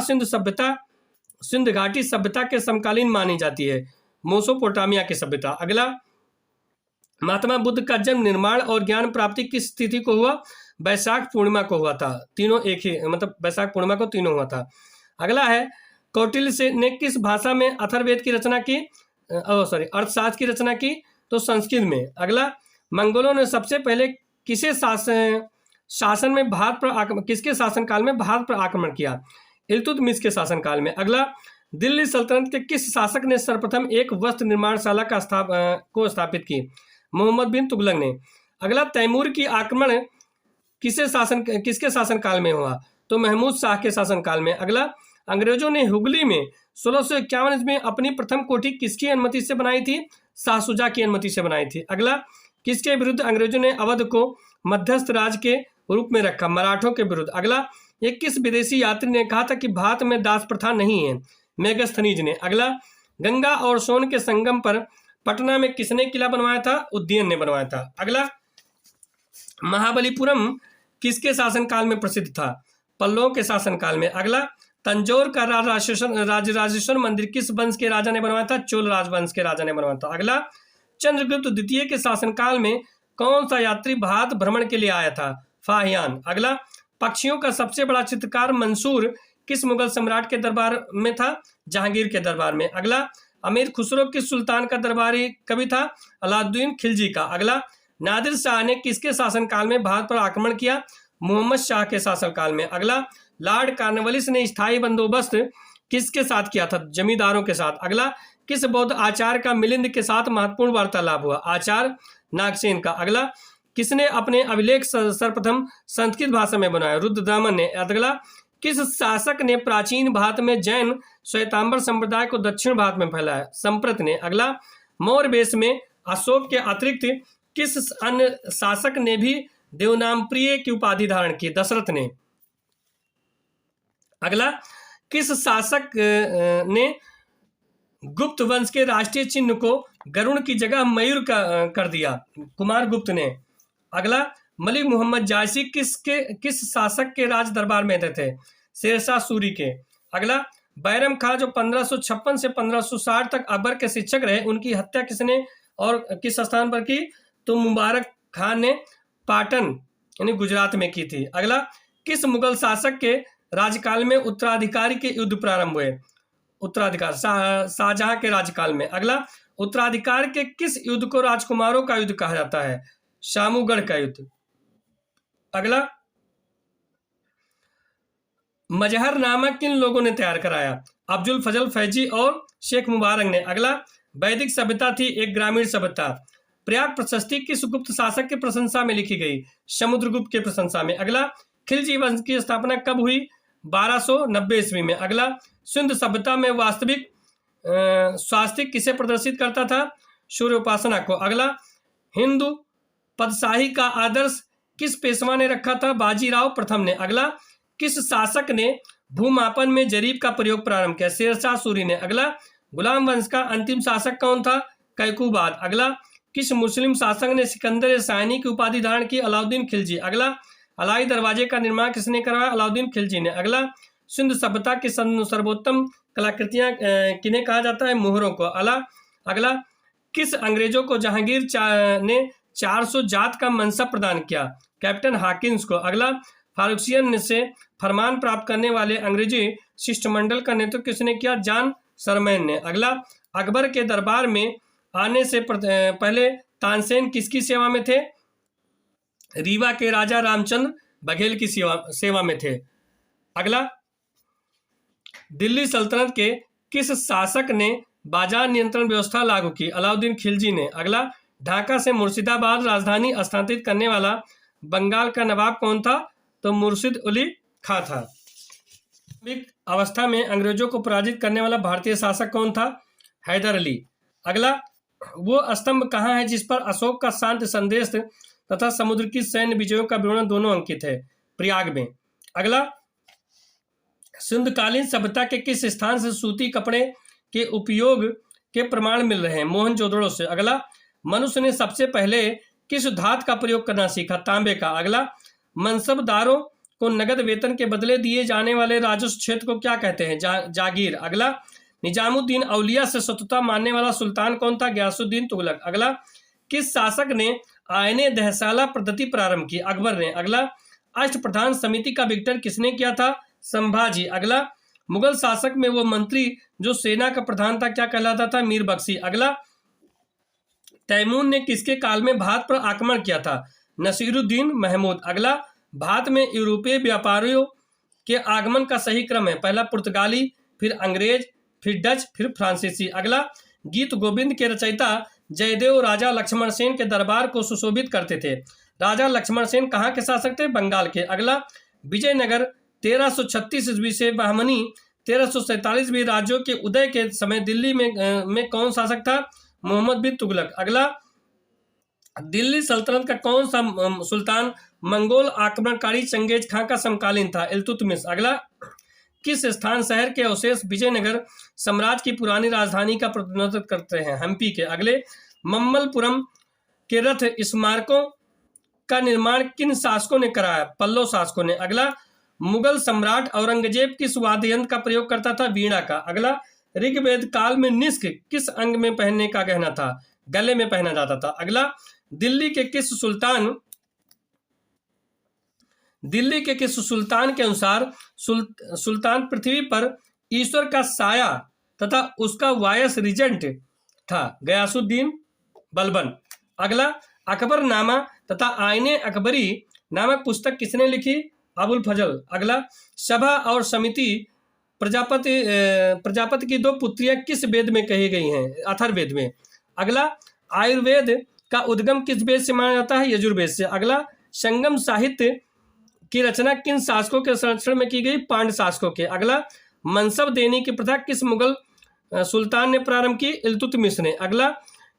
सिंध घाटी सभ्यता के समकालीन मानी जाती है? मेसोपोटामिया की सभ्यता। अगला, महात्मा बुद्ध का जन्म, निर्माण और ज्ञान प्राप्ति किस तिथि को हुआ? वैशाख पूर्णिमा को हुआ था। तीनों एक ही, मतलब वैशाख पूर्णिमा को तीनों हुआ था। अगला है, कौटिल्य से ने किस भाषा में अथर्ववेद की रचना की? अर्थशास्त्र की रचना की? तो संस्कृत में। अगला, मंगोलों ने सबसे पहले किसके शासनकाल में भारत पर आक्रमण किया? इल्तुतमिश के शासनकाल में। अगला, दिल्ली सल्तनत के किस शासक ने सर्वप्रथम एक वस्त्र निर्माणशाला को स्थापित की? मोहम्मद बिन तुगलक ने। अगला, तैमूर की आक्रमण किसके शासनकाल में हुआ? तो महमूद शाह के शासनकाल में। अगला, अंग्रेजों ने हुगली में 1651 में अपनी प्रथम कोठी किसकी अनुमति से बनाई थी? शाह शुजा की अनुमति से बनाई थी। अगला, किसके विरुद्ध अंग्रेजों ने अवध को मध्यस्थ राज के रूप में रखा? मराठों के विरुद्ध। अगला, एक किस विदेशी यात्री ने कहा था कि भारत में दास प्रथा नहीं है? मेगास्थनीज ने। अगला, गंगा और सोन के संगम पर पटना में किसने किला बनवाया था? उदयन ने बनवाया था। अगला, महाबलीपुरम किसके शासनकाल में प्रसिद्ध था? पल्लवों के शासनकाल में। अगला, तंजौर का राजराजेश्वर मंदिर किस वंश के राजा ने बनवाया था? चोल राजवंश के राजा ने बनवाया था। अगला, चंद्रगुप्त द्वितीय के शासनकाल में कौन सा यात्री भारत भ्रमण के लिए आया था? फाहियान। अगला, पक्षियों का सबसे बड़ा चित्रकार मंसूर किस मुगल सम्राट के दरबार में था? जहांगीर के दरबार में। अगला, अमीर खुसरो किस सुल्तान का दरबारी कवि था? अलाउद्दीन खिलजी का। अगला, नादिर शाह ने किसके शासनकाल में भारत पर आक्रमण किया? मोहम्मद शाह के शासनकाल में। अगला, लॉर्ड कॉर्नवालिस ने स्थायी बंदोबस्त किसके साथ किया था? जमींदारों के साथ। अगला, किस बौद्ध आचार्य का मिलिंद के साथ महत्वपूर्ण वार्तालाप हुआ? आचार्य नागसेन का। अगला, किसने अपने अभिलेख सर्वप्रथम संस्कृत भाषा में बनाया? रुद्रदामन ने। अगला, किस शासक ने प्राचीन भारत में जैन श्वेतांबर संप्रदाय को दक्षिण भारत में फैलाया? संप्रत ने। अगला, मौर्य वेश में अशोक के अतिरिक्त किस अन्य शासक ने भी देवनामप्रिय की उपाधि धारण की? दशरथ ने। अगला, किस शासक ने गुप्त वंश के राष्ट्रीय चिन्ह को गरुड़ की जगह मयूर का कर दिया? कुमार गुप्त ने। अगला, मलिक मोहम्मद जायसी किस शासक के राज दरबार में थे? शेरशाह सूरी के। अगला, बैरम खां जो 1556 से 1560 तक अकबर के शिक्षक रहे, उनकी हत्या किसने और किस स्थान पर की? तो मुबारक खान ने पाटन यानी गुजरात में की थी। अगला, किस मुगल शासक के राज्यकाल में उत्तराधिकारी के युद्ध प्रारंभ हुए? उत्तराधिकार शाहजहां के राज्यकाल में। अगला, उत्तराधिकार के किस युद्ध को राजकुमारों का युद्ध कहा जाता है? शामूगढ़ का युद्ध। अगला, मजहर नामा किन लोगों ने तैयार कराया? अब्दुल फजल फैजी और शेख मुबारक ने। अगला, वैदिक सभ्यता थी एक ग्रामीण सभ्यता। प्रयाग प्रशस्ति किस गुप्त शासक की प्रशंसा में लिखी गई? समुद्रगुप्त के प्रशंसा में। अगला, खिलजी वंश की स्थापना कब हुई? 1290 ईस्वी में। अगला, सिंध सभ्यता में वास्तविक स्वास्तिक किसे प्रदर्शित करता था? सूर्य उपासना को। अगला, हिंदू पदशाही का आदर्श किस पेशवा ने रखा था? बाजीराव प्रथम ने। अगला, किस शासक ने भूमापन में जरीब का प्रयोग प्रारंभ किया? शेरशाह सूरी ने। अगला, गुलाम वंश का अंतिम शासक कौन था? कैकूबाद। अगला, किस मुस्लिम शासक ने सिकंदर सानी की उपाधि धारण की? अलाउद्दीन खिलजी। अगला, अलाई दरवाजे का निर्माण किसने करवाया? अलाउद्दीन खिलजी ने। अगला, सिंध सभ्यता की सर्वोत्तम कलाकृतियां किन्हें कहा जाता है? मोहरों को। अगला, किस अंग्रेजों को जहांगीर ने 400 जात का मनसब प्रदान किया? कैप्टन हाकिंस को। अगला, फारूकियन से फरमान प्राप्त करने वाले अंग्रेजी शिष्टमंडल का नेतृत्व किसने किया? जॉन सरमैन ने। अगला, अकबर के दरबार में आने से पहले तानसेन किसकी सेवा में थे? रीवा के राजा रामचंद्र बघेल की सेवा में थे। अगला, दिल्ली सल्तनत के किस शासक ने बाजार नियंत्रण व्यवस्था लागू की? अलाउद्दीन खिलजी ने। अगला, ढाका से मुर्शिदाबाद राजधानी स्थानांतरित करने वाला बंगाल का नवाब कौन था? तो मुर्शिद अली खां था। प्रारंभिक अवस्था में अंग्रेजों को पराजित करने वाला भारतीय शासक कौन था? हैदर अली। अगला, वो स्तंभ कहाँ है जिस पर अशोक का शांति संदेश तथा समुद्र की सैन्य विजयों का विवरण दोनों अंकित है? प्रयाग में। अगला, सिंधकालीन सभ्यता के किस स्थान से सूती कपड़े के उपयोग के प्रमाण मिल रहे हैं? मोहनजोदड़ो से। अगला, मनुष्य ने सबसे पहले किस धातु का प्रयोग करना सीखा? तांबे का। अगला, मनसबदारों को नगद वेतन के बदले दिए जाने वाले राजस्व क्षेत्र को क्या कहते हैं? जागीर। अगला, निजामुद्दीन औलिया से शत्रुता मानने वाला सुल्तान कौन था? गयासुद्दीन तुगलक। अगला, किस शासक ने आयने दहसाला पद्धति प्रारंभ की? अकबर ने। अगला, अष्टप्रधान समिति का विघटन किसने किया था? संभाजी। अगला, मुगल शासक में वो मंत्री जो सेना का प्रधान था क्या कहलाता था? मीर बख्शी। अगला, तैमूर ने किसके काल में भारत पर आक्रमण किया था? नसीरुद्दीन महमूद। अगला, भारत में यूरोपीय व्यापारियों के आगमन का सही क्रम है? पहला पुर्तगाली, फिर अंग्रेज, फिर डच, फिर फ्रांसीसी। अगला, गीत गोविंद के रचयिता जयदेव राजा लक्ष्मण सेन के दरबार को सुशोभित करते थे। राजा लक्ष्मण सेन कहाँ के शासक थे? बंगाल के। अगला, विजयनगर 1336 ईस्वी से बहमनी 1347 ईस्वी राज्यों के उदय के समय दिल्ली में कौन शासक था? मोहम्मद बिन तुगलक। अगला, दिल्ली सल्तनत का कौन सा सुल्तान मंगोल आक्रमणकारी चंगेज खां का समकालीन था? इल्तुतमिश। अगला, किस स्थान शहर के अवशेष विजयनगर साम्राज्य की पुरानी राजधानी का प्रतिनिधित्व करते हैं? हम्पी के। अगले, मम्मलपुरम के रथ स्मारकों का निर्माण किन शासकों ने कराया? पल्लव शासकों ने। अगला, मुगल सम्राट औरंगजेब किस वाद्य यंत्र का प्रयोग करता था? वीणा का। अगला, ऋग्वेद काल में निष्क किस अंग में पहनने का गहना था? गले में पहना जाता था। अगला, दिल्ली के किस सुल्तान के अनुसार सुल्तान पृथ्वी पर ईश्वर का साया तथा उसका वायस रिजेंट था? गयासुद्दीन बलबन। अगला, अकबरनामा तथा आईने अकबरी नामक पुस्तक किसने लिखी? अबुल फजल। अगला, सभा और समिति प्रजापति की दो पुत्रियां किस वेद में कही गई हैं? अथर्ववेद में। अगला, आयुर्वेद का उद्गम किस वेद से माना जाता है? यजुर्वेद से। अगला, संगम साहित्य की रचना किन शासकों के संरक्षण में की गई? पांड्य शासकों के। अगला, मनसब देने की प्रथा किस मुगल सुल्तान ने प्रारंभ की? इल्तुतमिश ने। अगला,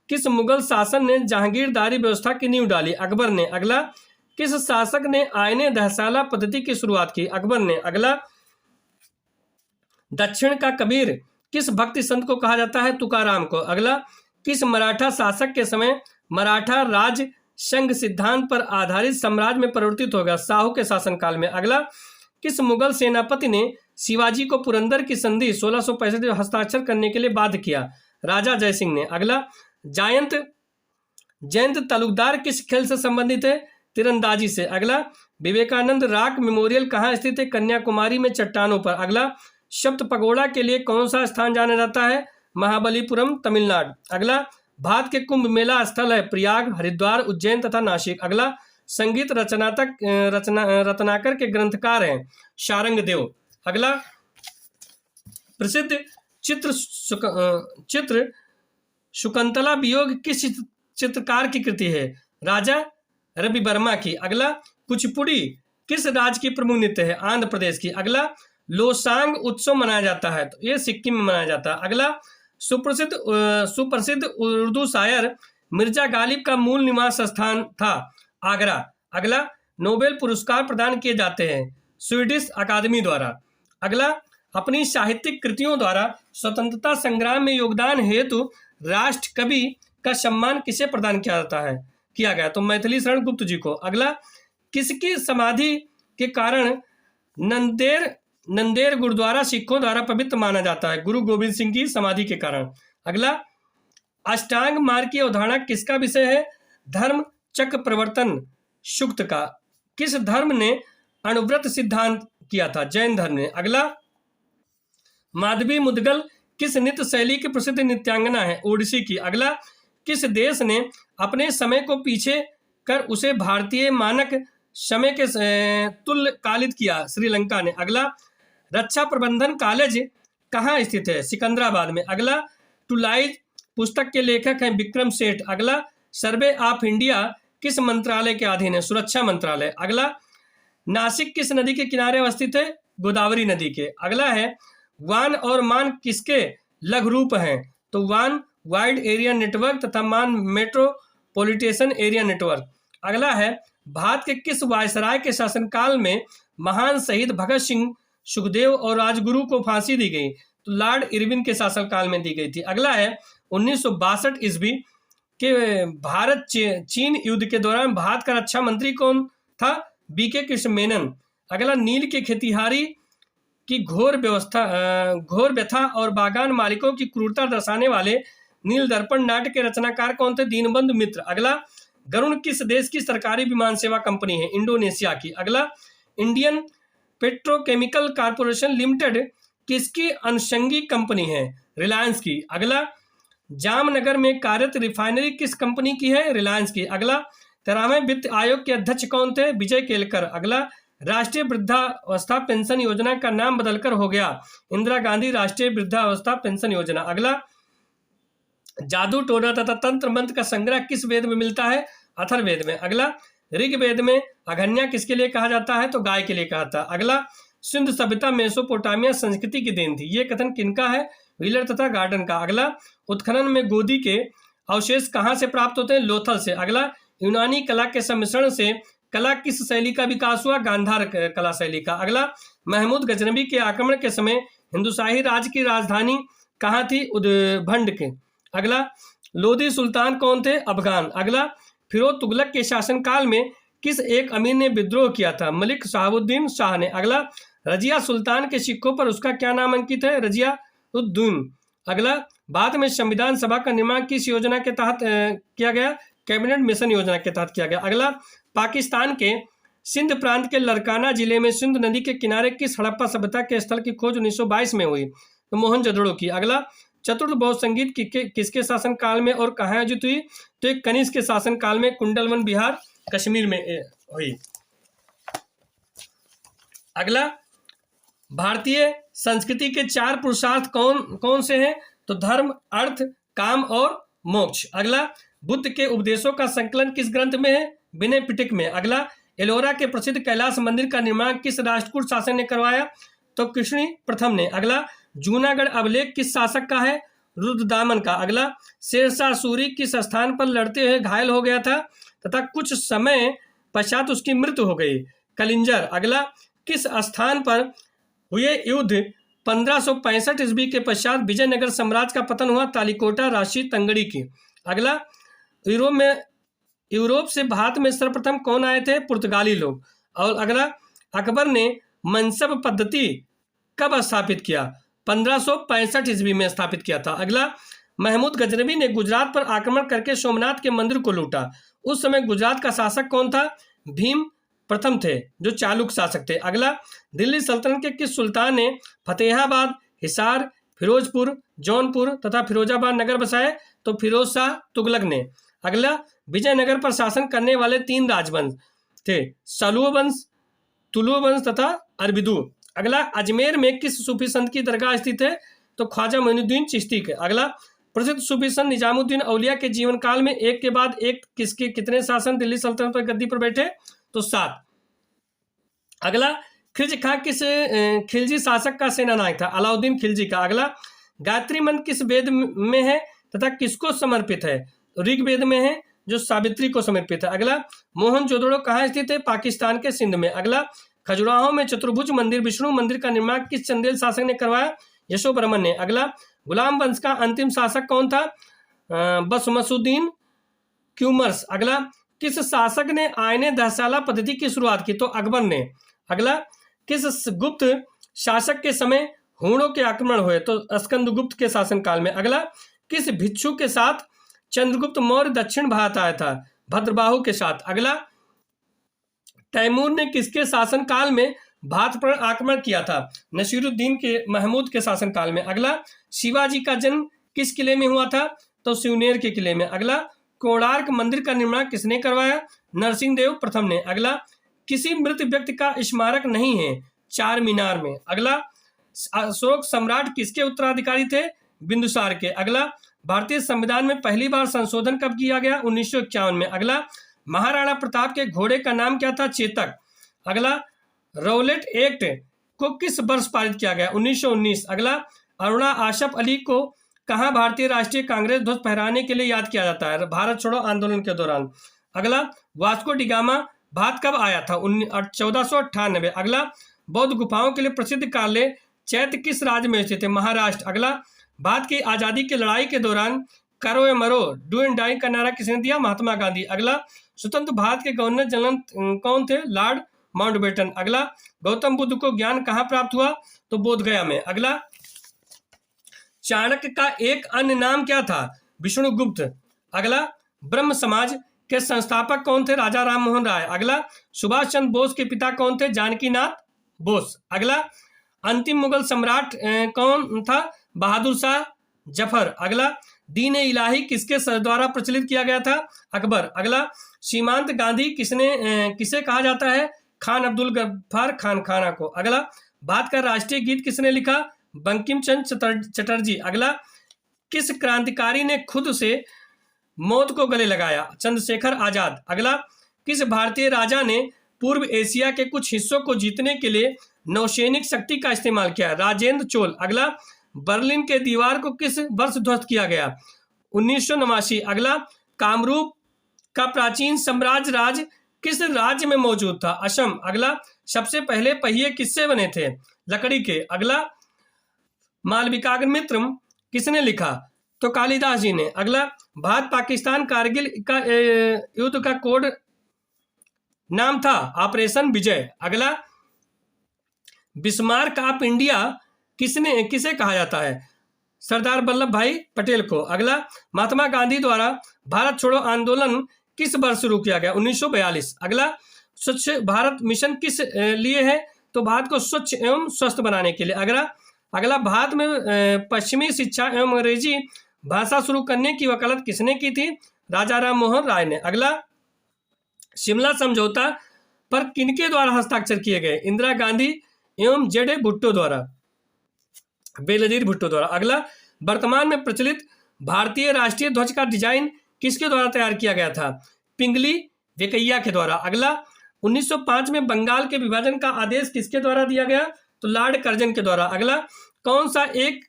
किस मुगल शासन ने जहांगीरदारी व्यवस्था की नींव डाली? अकबर ने। अगला, किस शासक ने आयने दहसाला पद्धति की शुरुआत की? अकबर ने। अगला, दक्षिण का कबीर किस भक्ति संत को कहा जाता है? तुकाराम को। अगला, किस मराठा शासक के समय मराठा राज संघ सिद्धांत पर आधारित साम्राज्य में परिवर्तित होगा? शाहू के शासनकाल में। अगला, किस मुगल सेनापति ने शिवाजी को पुरंदर की संधि 1665 में हस्ताक्षर करने के लिए बाध्य किया? राजा जयसिंह ने। अगला, जयंत तालुकदार किस खेल से संबंधित है? तीरंदाजी से। अगला, विवेकानंद रॉक मेमोरियल कहाँ स्थित है? कन्याकुमारी में चट्टानों पर। अगला, सप्त पगोड़ा के लिए कौन सा स्थान जाना जाता है? महाबलीपुरम, तमिलनाडु। अगला, भारत के कुंभ मेला स्थल है? प्रयाग, हरिद्वार, उज्जैन तथा नासिक। अगला, संगीत रत्नाकर के ग्रंथकार हैं? शारंगदेव। अगला, प्रसिद्ध चित्र शकुंतला वियोग किस चित्रकार की कृति है? राजा रवि वर्मा की। अगला, कुचिपुड़ी किस राज्य की प्रमुख नृत्य है? आंध्र प्रदेश की। अगला, लोसांग उत्सव मनाया जाता है तो ये सिक्किम में मनाया जाता है। अगला, सुप्रसिद्ध उर्दू शायर मिर्जा गालिब का मूल निवास स्थान था? आगरा। अगला, नोबेल पुरस्कार प्रदान किए जाते हैं स्वीडिश अकादमी द्वारा। अगला, अपनी साहित्यिक कृतियों द्वारा स्वतंत्रता संग्राम में योगदान हेतु राष्ट्र कवि का सम्मान किसे प्रदान किया गया? तो मैथिली शरण गुप्त जी को। अगला, किसकी समाधि के कारण नंदेड़ गुरुद्वारा सिखों द्वारा पवित्र माना जाता है? गुरु गोविंद सिंह की समाधि के कारण। अगला, अष्टांग मार्ग की अवधारणा किसका विषय है? धर्म चक्र प्रवर्तन सूक्त का। किस धर्म ने अणुव्रत सिद्धांत किया था? जैन धर्म ने। अगला, माधवी मुदगल किस नृत्य शैली की प्रसिद्ध नृत्यांगना है? ओडिसी की। अगला, किस देश ने अपने समय को पीछे कर उसे भारतीय मानक समय के तुल्य कालित किया? श्रीलंका ने। अगला, रक्षा प्रबंधन कॉलेज कहाँ स्थित है? सिकंदराबाद में। अगला, टू लाइज पुस्तक के लेखक हैं विक्रम सेठ। अगला, सर्वे ऑफ इंडिया किस मंत्रालय के अधीन है? सुरक्षा मंत्रालय। अगला, नासिक किस नदी के किनारे अवस्थित है? गोदावरी नदी के। अगला है, वान और मान किसके लघु रूप हैं? तो वान वाइड एरिया नेटवर्क तथा मान मेट्रोपॉलिटेशन एरिया नेटवर्क। अगला है, भारत के किस वायसराय के शासनकाल में महान शहीद भगत सिंह, सुखदेव और राजगुरु को फांसी दी गई? तो लॉर्ड इरविन के शासनकाल में दी गई थी। अगला है, 1962 ईस्वी के भारत चीन युद्ध के दौरान भारत का रक्षा मंत्री कौन था? बीके कृष्ण मेनन। अगला, नील के खेतिहारी की घोर व्यथा और बागान मालिकों की क्रूरता दर्शाने वाले नील दर्पण नाट्य के रचनाकार कौन थे? दीनबंधु मित्र। अगला, गरुण किस देश की सरकारी विमान सेवा कंपनी है? इंडोनेशिया की। अगला, इंडियन पेट्रोकेमिकल कॉर्पोरेशन लिमिटेड किसकी अनुषंगी कंपनी है? रिलायंस की। अगला, जामनगर में कार्यरत रिफाइनरी किस कंपनी की है? रिलायंस की। अगला, 13वें वित्त आयोग के अध्यक्ष कौन थे? विजय केलकर। अगला, राष्ट्रीय वृद्धावस्था पेंशन योजना का नाम बदलकर हो गया इंदिरा गांधी राष्ट्रीय वृद्धावस्था पेंशन योजना। अगला, जादू टोना तथा तंत्र मंत्र का संग्रह किस वेद में मिलता है? अथर्ववेद में। अगला, ऋग्वेद में अघन्या किसके लिए कहा जाता है? तो गाय के लिए कहा था। अगला, सिंध सभ्यता मेसोपोटामिया संस्कृति की देन थी, ये कथन किनका है? व्हीलर तथा गार्डन का। अगला, उत्खनन में गोदी के अवशेष कहाँ से प्राप्त होते हैं? लोथल से। अगला, यूनानी कला के सम्मिश्रण से कला किस शैली का विकास हुआ? गांधार कला शैली का। अगला, महमूद गजनबी के आक्रमण के समय हिंदुशाही राज्य की राजधानी कहाँ थी? उद्भंड के। अगला, लोधी सुल्तान कौन थे? अफगान। अगला, फिरोज तुगलक के शासनकाल में किस एक अमीर ने विद्रोह किया था? मलिक शहाबुद्दीन शाह ने। अगला, रजिया सुल्तान के सिक्कों पर उसका क्या नाम अंकित है? रजिया उद्दीन। अगला, बाद में संविधान सभा का निर्माण किस योजना के तहत किया गया? कैबिनेट मिशन योजना के तहत किया गया। अगला, पाकिस्तान के सिंध प्रांत के लरकाना जिले में सिंधु नदी के किनारे किस हड़प्पा सभ्यता के स्थल की खोज 1922 में हुई? तो मोहनजोदड़ो की। अगला, चतुर्थ बौद्ध संगीत किसके शासन काल में और कहाँ आयोजित हुई? तो एक कनिष्क के शासन काल में कुंडलवन बिहार कश्मीर में हुई। अगला, भारतीय संस्कृति के 4 पुरुषार्थ कौन कौन से हैं? तो धर्म, अर्थ, काम और मोक्ष। अगला, बुद्ध के उपदेशों का संकलन किस ग्रंथ में है? विनय पिटक में। अगला, एलोरा के प्रसिद्ध कैलाश मंदिर का निर्माण किस राष्ट्रकूट शासक ने करवाया? तो कृष्णी प्रथम ने। अगला, जूनागढ़ अभिलेख किस शासक का है? रुद्रदामन का। अगला, शेरशाह सूरी किस स्थान पर लड़ते हुए घायल हो गया था तथा कुछ समय पश्चात उसकी मृत्यु हो गई? कलिंजर। अगला, किस स्थान पर हुए युद्ध 1565 ईस्वी के पश्चात विजयनगर साम्राज्य का पतन हुआ? तालिकोटा, राशि, तंगड़ी की। अगला, यूरोप से भारत में सर्वप्रथम कौन आए थे? पुर्तगाली लोग। और अगला, अकबर ने मनसब पद्धति कब स्थापित किया? 1565 ईस्वी में स्थापित किया था। अगला, महमूद गजनबी ने गुजरात पर आक्रमण करके सोमनाथ के मंदिर को लूटा, उस समय गुजरात का शासक कौन था? भीम प्रथम थे, जो चालुक्य शासक थे। अगला, दिल्ली सल्तनत के किस सुल्तान ने फतेहाबाद, हिसार, फिरोजपुर, जौनपुर तथा फिरोजाबाद नगर बसाए? तो फिरोज शाह तुगलक ने। अगला, विजयनगर पर शासन करने वाले 3 राजवंश थे, सलूह वंश, तुलु वंश तथा अरबिदू। अगला, अजमेर में किस सूफी संत की दरगाह स्थित है? तो ख्वाजा मोइनुद्दीन चिश्ती के। अगला, प्रसिद्ध सूफी संत निजामुद्दीन औलिया के जीवन काल में एक के बाद एक किसके कितने शासन दिल्ली सल्तनत पर गद्दी पर बैठे? तो 7। अगला, खिलजी खां किस खिलजी शासक का सेनानायक था? अलाउद्दीन खिलजी का। अगला, गायत्री मंत्र किस वेद में है तथा किसको समर्पित है? ऋग्वेद में है, जो सावित्री को समर्पित है। अगला, मोहनजोदड़ो कहाँ स्थित है? पाकिस्तान के सिंध में। अगला, खजुराहो में चतुर्भुज मंदिर विष्णु मंदिर का निर्माण किस चंदेल शासक ने करवाया? यशोवर्मन ने। अगला, गुलाम वंश का अंतिम शासक कौन था? बसमसुद्दीन क्यूमर्स। अगला, किस शासक ने आयने दहशाला पद्धति की शुरुआत की? तो अकबर ने। अगला, किस गुप्त शासक के समय हूणों के आक्रमण हुए? तो स्कंदगुप्त के शासनकाल में। अगला, किस भिक्षु के साथ चंद्रगुप्त मौर्य दक्षिण भारत आया था? भद्रबाहु के साथ। अगला, तैमूर ने किसके शासनकाल में भारत पर आक्रमण किया था? नसीरुद्दीन के महमूद के शासनकाल में। अगला, शिवाजी का जन्म किस किले में हुआ था? तो सिवनेर के किले में। अगला, कोणार्क मंदिर का निर्माण किसने करवाया? नरसिंह देव प्रथम ने। अगला, किसी मृत व्यक्ति का स्मारक नहीं है चार मीनार में। अगला, अशोक सम्राट किसके उत्तराधिकारी थे? बिंदुसार के। अगला, भारतीय संविधान में पहली बार संशोधन कब किया गया? 1951 में। अगला, महाराणा प्रताप के घोड़े का नाम क्या था? चेतक। अगला, रौलेट एक्ट को किस वर्ष पारित किया गया? 1919। अगला, अरुणा आशफ अली को कहाँ भारतीय राष्ट्रीय कांग्रेस ध्वज फहराने के लिए याद किया जाता है? भारत छोड़ो आंदोलन के दौरान। अगला, वास्को डिगामा भारत कब आया था? 1498। अगला, बौद्ध गुफाओं के लिए प्रसिद्ध कार्यालय चैत्य किस राज्य में स्थित है? महाराष्ट्र। अगला, भारत की आजादी की लड़ाई के दौरान करो या मरो, डू एंड डाई का नारा किसने दिया? महात्मा गांधी। अगला, स्वतंत्र भारत के गवर्नर जनरल कौन थे? Lord Mountbatten. अगला, गौतम बुद्ध को ज्ञान कहाँ प्राप्त हुआ? तो बोधगया में। अगला, चाणक्य का एक अन्य नाम क्या था? विष्णुगुप्त। अगला, ब्रह्म समाज के संस्थापक कौन थे? राजा राम मोहन राय। अगला, सुभाष चंद्र बोस के पिता कौन थे? जानकीनाथ बोस। अगला, अंतिम मुगल सम्राट कौन था? बहादुर शाह जफर। अगला, दीन इलाही किसके द्वारा प्रचलित किया गया था? अकबर। अगला, सीमांत गांधी किसे कहा जाता है? खान अब्दुल गफ्फार खाना को। अगला, भारत का राष्ट्रीय गीत किसने लिखा? बंकिम चंद्र चटर्जी। अगला, किस क्रांतिकारी ने खुद से मौत को गले लगाया? चंद्रशेखर आजाद। अगला, किस भारतीय राजा ने पूर्व एशिया के कुछ हिस्सों को जीतने के लिए नौसैनिक शक्ति का इस्तेमाल किया? राजेंद्र चोल। अगला, बर्लिन के दीवार को किस वर्ष ध्वस्त किया गया? 1989। अगला, कामरूप का प्राचीन साम्राज्य राज्य किस राज्य में मौजूद था? असम। अगला, सबसे पहले पहिए किससे बने थे? लकड़ी के। अगला, मालविकाग्निमित्रम किसने लिखा? तो कालिदास जी ने। अगला, भारत पाकिस्तान कारगिल का युद्ध का कोड नाम था? ऑपरेशन विजय। अगला, बिस्मार्क ऑफ इंडिया किसे कहा जाता है? सरदार वल्लभ भाई पटेल को। अगला, महात्मा गांधी द्वारा भारत छोड़ो आंदोलन किस वर्ष शुरू किया गया? 1942। अगला, स्वच्छ भारत मिशन किस लिए है? तो भारत को स्वच्छ एवं स्वस्थ बनाने के लिए। अगला, भारत में पश्चिमी शिक्षा एवं अंग्रेजी भाषा शुरू करने की वकालत किसने की थी? राजा राम मोहन राय ने। अगला, शिमला समझौता पर किनके द्वारा हस्ताक्षर किए गए? इंदिरा गांधी एवं जेडे भुट्टो द्वारा, बेनजीर भुट्टो द्वारा। अगला, वर्तमान में प्रचलित भारतीय राष्ट्रीय ध्वज का डिजाइन किसके द्वारा तैयार किया गया था? पिंगली वेंकैया के द्वारा। अगला, 1905 में बंगाल के विभाजन का आदेश किसके द्वारा दिया गया? तो लॉर्ड कर्जन के द्वारा। अगला, कौन सा एक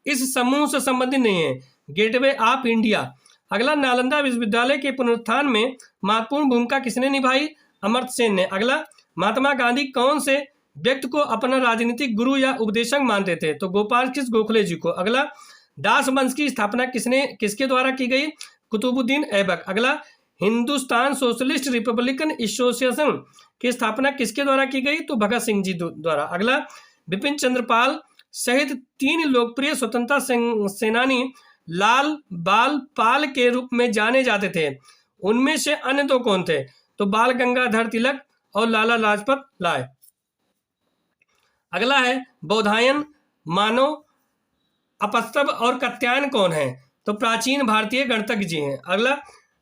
इस समूह से संबंधित नहीं है? Gateway of India. अगला, नालंदा विश्वविद्यालय के पुनरुत्थान में महत्वपूर्ण भूमिका किसने निभाई? अमर्त्य सेन ने। अगला, महात्मा गांधी कौन से व्यक्ति को अपना राजनीतिक गुरु या उपदेशक मानते थे? तो गोपाल कृष्ण गोखले जी को। अगला, दास वंश की स्थापना किसके द्वारा की गई? कुतुबुद्दीन ऐबक। अगला, हिंदुस्तान सोशलिस्ट रिपब्लिकन एसोसिएशन की स्थापना किसके द्वारा की गई? तो भगत सिंह जी द्वारा। अगला, बिपिन चंद्रपाल सहित 3 लोकप्रिय स्वतंत्रता सेनानी लाल बाल पाल के रूप में जाने जाते थे, उनमें से अन्य 2 कौन थे? तो बाल गंगाधर तिलक और लाला लाजपत राय। अगला है, बौधायन, मानव, अपस्तभ और कात्यायन कौन है? तो प्राचीन भारतीय गणतज्ञ जी हैं। अगला,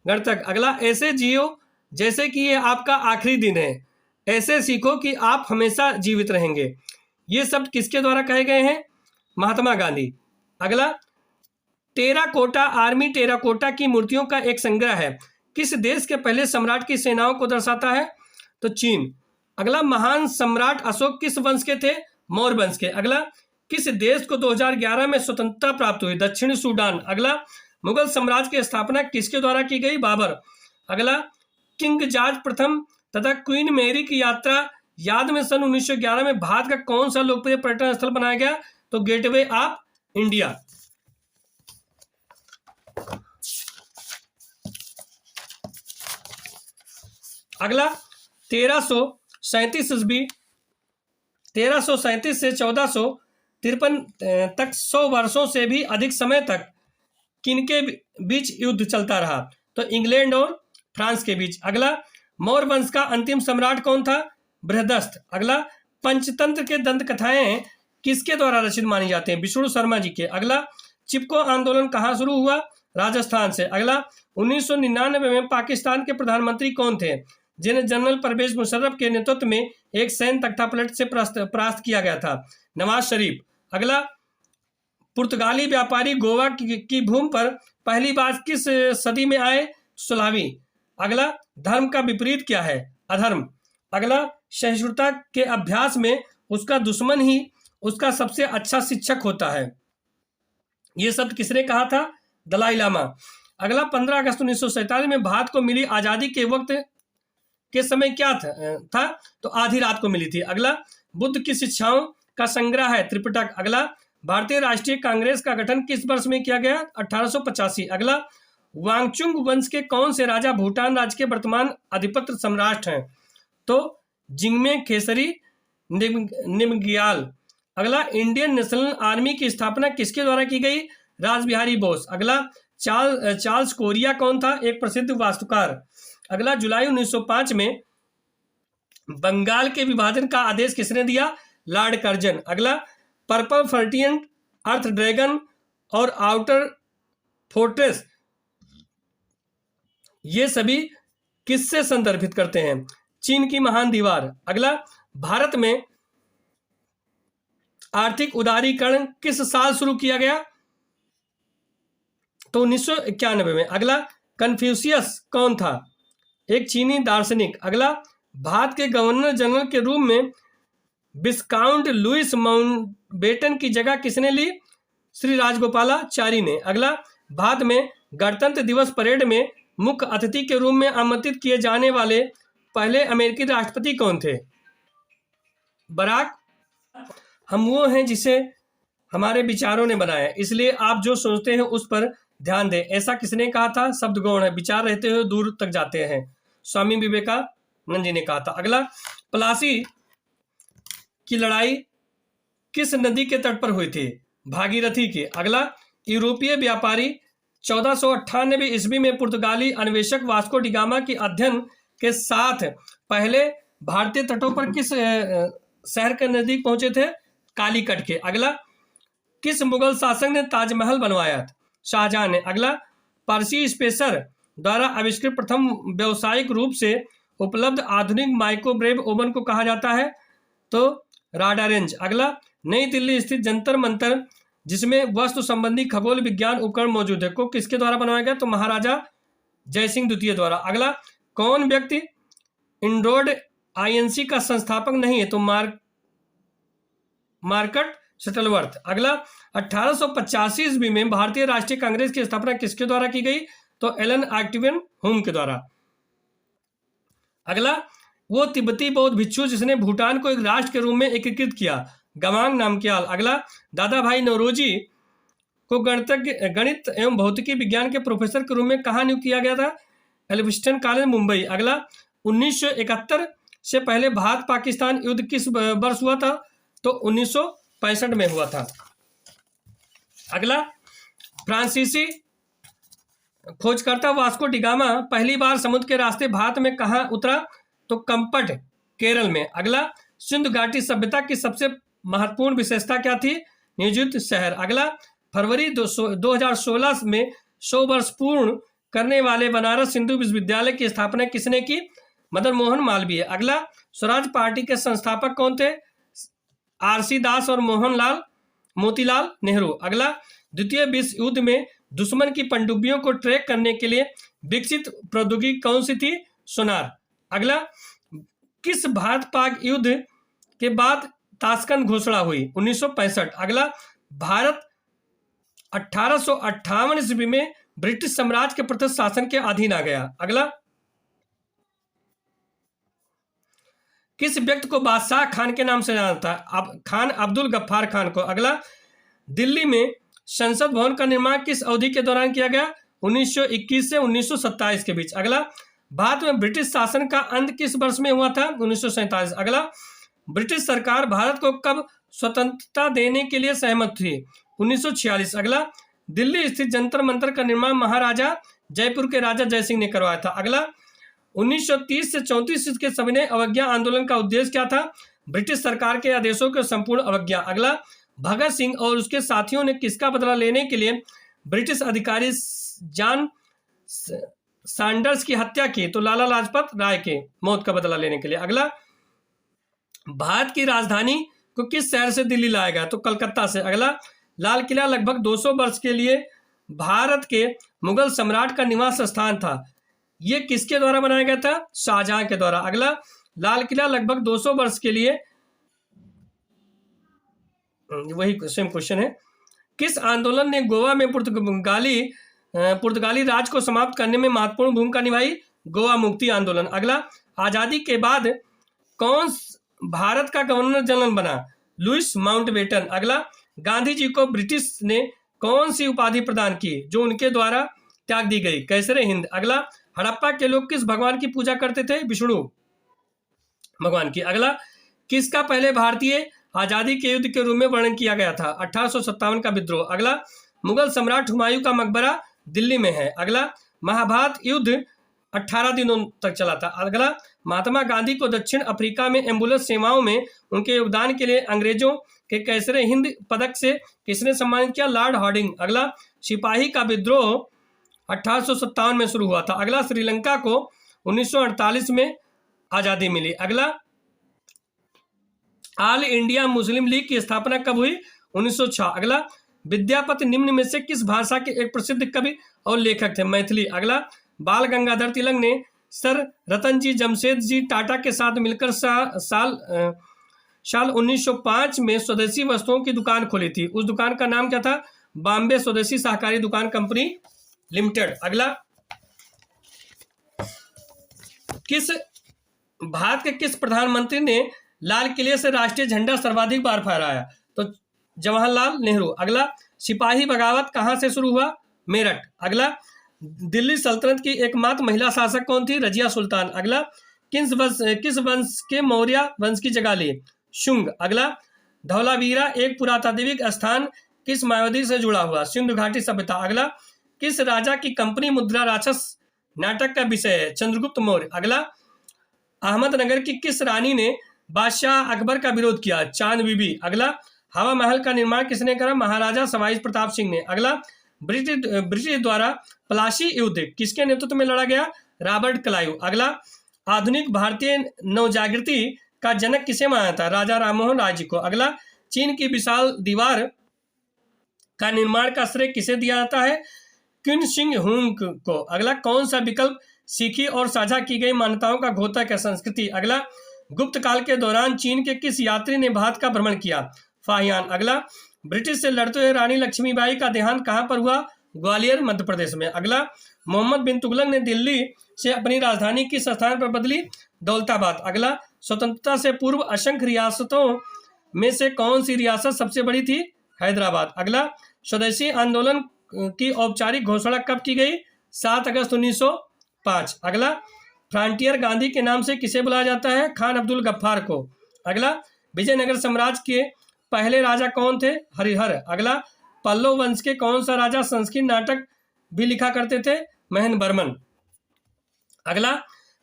गणतज्ञ। अगला, ऐसे जियो जैसे कि ये आपका आखिरी दिन है, ऐसे सीखो कि आप हमेशा जीवित रहेंगे। ये शब्द किसके द्वारा कहे गए हैं? महात्मा गांधी। अगला, टेराकोटा आर्मी टेराकोटा की मूर्तियों का एक संग्रह है, किस देश के पहले सम्राट की सेनाओं को दर्शाता है? तो चीन। अगला, महान सम्राट अशोक किस वंश के थे? मौर्य वंश के। अगला, किस देश को 2011 में स्वतंत्रता प्राप्त हुई? दक्षिणी सूडान। अगला, मुगल साम्राज्य की स्थापना किसके द्वारा की गई? बाबर। अगला, किंग जॉर्ज प्रथम तथा क्वीन मैरी की यात्रा याद में सन 1911 में भारत का कौन सा लोकप्रिय पर्यटन स्थल बनाया गया? तो गेटवे ऑफ इंडिया। अगला, 1337 ईस्वी 1337 से 1453 तक 100 वर्षों से भी अधिक समय तक किनके बीच युद्ध चलता रहा? तो इंग्लैंड और फ्रांस के बीच। अगला, मौर्य वंश का अंतिम सम्राट कौन था? बृहदस्थ। अगला, पंचतंत्र के दंत कथाएं किसके द्वारा रचित मानी जाती हैं? विष्णु शर्मा जी के। अगला, चिपको आंदोलन कहाँ शुरू हुआ? राजस्थान से। अगला, 1999 में पाकिस्तान के प्रधानमंत्री कौन थे, जिन्हें जनरल परवेज मुशर्रफ के नेतृत्व में एक सैन्य तख्तापलट से परास्त किया गया था? नवाज शरीफ। अगला, पुर्तगाली व्यापारी गोवा की भूमि पर पहली बार किस सदी में आए? 16वीं। अगला, धर्म का विपरीत क्या है? अधर्म। अगला, सहिष्णुता के अभ्यास में उसका दुश्मन ही उसका सबसे अच्छा शिक्षक होता है। ये शब्द किसने कहा था? दलाई लामा। अगला, 15 अगस्त 1947 में भारत को मिली आजादी के वक्त के समय क्या था? तो आधी रात को मिली थी। अगला, बुद्ध की शिक्षाओं का संग्रह है त्रिपिटक। अगला, भारतीय राष्ट्रीय कांग्रेस का गठन किस वर्ष में किया गया? 1885। अगला, वांगचुंग वंश के कौन से राजा भूटान राज्य के वर्तमान अधिपत्र सम्राट हैं? तो जिंगमे खेसरी निमग्याल। अगला, इंडियन नेशनल आर्मी की स्थापना किसके द्वारा की गई? रासबिहारी बोस। अगला, चार्ल्स कोरिया कौन था? एक प्रसिद्ध वास्तुकार। अगला, जुलाई 1905 में बंगाल के विभाजन का आदेश किसने दिया? Lord Curzon. अगला, पर्पल फ्रंटियर, अर्थ ड्रैगन और आउटर फोर्ट्रेस ये सभी किससे संदर्भित करते हैं? चीन की महान दीवार। अगला, भारत में आर्थिक उदारीकरण किस साल शुरू किया गया? तो 1991 में। अगला, कन्फ्यूशियस कौन था? एक चीनी दार्शनिक। अगला, भारत के गवर्नर जनरल के रूप में विस्काउंट लुइस माउंटबेटन की जगह किसने ली? श्री राजगोपालाचारी ने। अगला, भारत में गणतंत्र दिवस परेड में मुख्य अतिथि के रूप में आमंत्रित किए जाने वाले पहले अमेरिकी राष्ट्रपति कौन थे? बराक। हम वो हैं जिसे हमारे विचारों ने बनाया, इसलिए आप जो सोचते हैं उस पर ध्यान दें। ऐसा किसने कहा था? शब्द गौण है, विचार रहते हुए दूर तक जाते हैं, स्वामी विवेकानंद जी ने कहा था। अगला, प्लासी की लड़ाई किस नदी के तट पर हुई थी? भागीरथी की। अगला, यूरोपीय व्यापारी 1498 ईस्वी में पुर्तगाली अन्वेषक वास्को डी गामा की अध्ययन के साथ पहले भारतीय तटों पर किस शहर के नजदीक पहुंचे थे? कालीकट के। अगला, किस मुगल शासक ने ताजमहल बनवाया? शाहजहां ने। अगला, पर्सी स्पेसर द्वारा आविष्कृत प्रथम व्यावसायिक रूप से उपलब्ध आधुनिक माइक्रोवेव ओवन को कहा जाता है? तो राडारेंज। अगला, नई दिल्ली स्थित जंतर मंतर जिसमें वस्तु संबंधी खगोल विज्ञान उपकरण मौजूद है को किसके द्वारा बनवाया गया? तो महाराजा जयसिंह द्वितीय द्वारा। अगला, कौन व्यक्ति इंडोर्ड आईएनसी का संस्थापक नहीं है? तो मार्कट शटलवर्थ। अगला, 1885 ईस्वी में भारतीय राष्ट्रीय कांग्रेस की स्थापना किसके द्वारा की गई? तो एलन ऑक्टेवियन हुम के द्वारा। अगला, वो तिब्बती बौद्ध भिक्षु जिसने भूटान को एक राष्ट्र के रूप में एकीकृत किया? गवांग नामग्याल। अगला, दादा भाई नौरोजी को गणित एवं भौतिकी विज्ञान के प्रोफेसर के रूप में कहाँ नियुक्त किया गया था? एल्फिंस्टन कॉलेज, मुंबई। अगला, 1971 से पहले भारत पाकिस्तान युद्ध किस वर्ष हुआ था? तो 1965 में हुआ था। अगला, फ्रांसीसी खोजकर्ता वास्को डी गामा पहली बार समुद्र के रास्ते भारत में कहाँ उतरा? तो कंपट, केरल में। अगला, सिंधु घाटी सभ्यता की सबसे महत्वपूर्ण विशेषता क्या थी? नियोजित शहर। अगला, फरवरी 2016 में 100 वर्ष पूर्ण करने वाले बनारस हिंदू विश्वविद्यालय की स्थापना किसने की? मदन मोहन मालवीय। अगला, स्वराज पार्टी के संस्थापक कौन थे? आरसी दास और मोतीलाल नेहरू। अगला, द्वितीय विश्व युद्ध में दुश्मन की पनडुब्बियों को ट्रैक करने के लिए विकसित प्रौद्योगिकी कौन सी थी? सोनार। अगला, किस भारत पाक युद्ध के बाद ताशकंद घोषणा हुई? 1965। अगला, भारत 1858 ईस्वी में ब्रिटिश साम्राज्य के प्रत्यक्ष शासन के अधीन आ गया। अगला, किस व्यक्ति को बादशाह खान के नाम से जाना था? खान अब्दुल गफ्फार खान को। अगला, दिल्ली में संसद भवन का निर्माण किस अवधि के दौरान किया गया? 1921 से 1927 के बीच। अगला, भारत में ब्रिटिश शासन का अंत किस वर्ष में हुआ था? 1947। अगला, ब्रिटिश सरकार भारत को कब स्वतंत्रता देने के लिए सहमत थी? 1946। अगला, दिल्ली स्थित जंतर मंतर का निर्माण महाराजा जयपुर के राजा जयसिंह ने करवाया था। अगला, 1930 से 34 के सविनय अवज्ञा आंदोलन का उद्देश्य क्या था? ब्रिटिश सरकार के आदेशों के संपूर्ण अवज्ञा। अगला, भगत सिंह और उसके साथियों ने किसका बदला लेने के लिए ब्रिटिश अधिकारी जॉन सैंडर्स की हत्या की? तो लाला लाजपत राय के मौत का बदला लेने के लिए। अगला, भारत की राजधानी को किस शहर से दिल्ली लाया गया? तो कलकत्ता से। अगला, लाल किला लगभग 200 वर्ष के लिए भारत के मुगल सम्राट का निवास स्थान था, ये किसके द्वारा बनाया गया था? शाहजहां के द्वारा। अगला, लाल किला लगभग 200 वर्ष के लिए, वही सेम क्वेश्चन है, किस आंदोलन ने गोवा में पुर्तगाली राज को समाप्त करने में महत्वपूर्ण भूमिका निभाई? गोवा मुक्ति आंदोलन। अगला, आजादी के बाद कौन भारत का गवर्नर जनरल बना? Louis Mountbatten. अगला, गांधी जी को ब्रिटिश ने कौन सी उपाधि प्रदान की जो उनके द्वारा त्याग दी गई? कैसरे हिंद। अगला, हड़प्पा के लोग किस भगवान की पूजा करते थे? विष्णु भगवान की। अगला, किसका पहले भारतीय आजादी के युद्ध के रूप में वर्णन किया गया था? 1857 का विद्रोह। अगला, मुगल सम्राट हुमायूं का मकबरा दिल्ली में है। अगला, महाभारत युद्ध 18 दिनों तक चला था। अगला, महात्मा गांधी को दक्षिण अफ्रीका में एम्बुलेंस सेवाओं में उनके योगदान के लिए अंग्रेजों के कैसरे हिंद पदक से किसने सम्मानित किया? Lord Hardinge. अगला, सिपाही का विद्रोह 1857 में शुरू हुआ था। अगला, श्रीलंका को 1948 में आजादी मिली। अगला, ऑल इंडिया मुस्लिम लीग की स्थापना कब हुई? 1906। अगला, विद्यापति निम्न में से किस भाषा के एक प्रसिद्ध कवि और लेखक थे? मैथिली। अगला, बाल गंगाधर तिलक ने सर रतन जी जमशेद जी टाटा के साथ मिलकर साल 1905 में स्वदेशी वस्तुओं की दुकान खोली थी। उस दुकान का नाम क्या था? बॉम्बे स्वदेशी सहकारी दुकान कंपनी लिमिटेड। अगला, भारत के किस प्रधानमंत्री ने लाल किले से राष्ट्रीय झंडा सर्वाधिक बार फहराया? तो जवाहरलाल नेहरू। अगला, सिपाही बगावत कहां से शुरू हुआ? मेरठ। अगला, दिल्ली सल्तनत की एकमात्र महिला शासक कौन थी? रजिया सुल्तान। अगला, किस वंश के मौर्य वंश की जगह ली? शुंग। अगला, धौलावीरा एक पुरातात्विक स्थान किस मायावती से जुड़ा हुआ? सिंधु घाटी सभ्यता। अगला, किस राजा की कंपनी मुद्रा राक्षस नाटक का विषय है? चंद्रगुप्त मौर्य। अगला, अहमदनगर की किस रानी ने बादशाह अकबर का विरोध किया? चांद बीबी। अगला, हवा महल का निर्माण किसने करा? महाराजा सवाई प्रताप सिंह ने। अगला, ब्रिटिश द्वारा प्लासी युद्ध किसके नेतृत्व में लड़ा गया? Robert Clive. अगला, आधुनिक भारतीय नवजागृति का जनक किसे माना था? राजा राममोहन राय जी को। अगला, चीन की विशाल दीवार का निर्माण का श्रेय किसे दिया जाता है? क्विन सिंह हुंग को। अगला, कौन सा विकल्प सीखी और साझा की गई मान्यताओं का घोतक है? संस्कृति। अगला, गुप्त काल के दौरान चीन के किस यात्री ने भारत का भ्रमण किया? फाहियान। अगला, ब्रिटिश से लड़ते हुए रानी लक्ष्मीबाई का देहांत कहां पर हुआ? ग्वालियर मध्य प्रदेश में। अगला, मोहम्मद बिन तुगलक ने दिल्ली से अपनी राजधानी किस स्थान पर बदली? दौलताबाद। अगला, स्वतंत्रता से पूर्व असंख्य रियासतों में से कौन सी रियासत सबसे बड़ी थी? हैदराबाद। अगला, स्वदेशी आंदोलन की औपचारिक घोषणा कब की गई? 7 अगस्त 1905। अगला, फ्रंटियर गांधी के नाम से किसे बुलाया जाता है? खान अब्दुल गफ्फार को। अगला, विजयनगर साम्राज्य के पहले राजा कौन थे? हरिहर। अगला, पल्लव वंश के कौन सा राजा संस्कृत नाटक भी लिखा करते थे? महेंद्र वर्मन। अगला,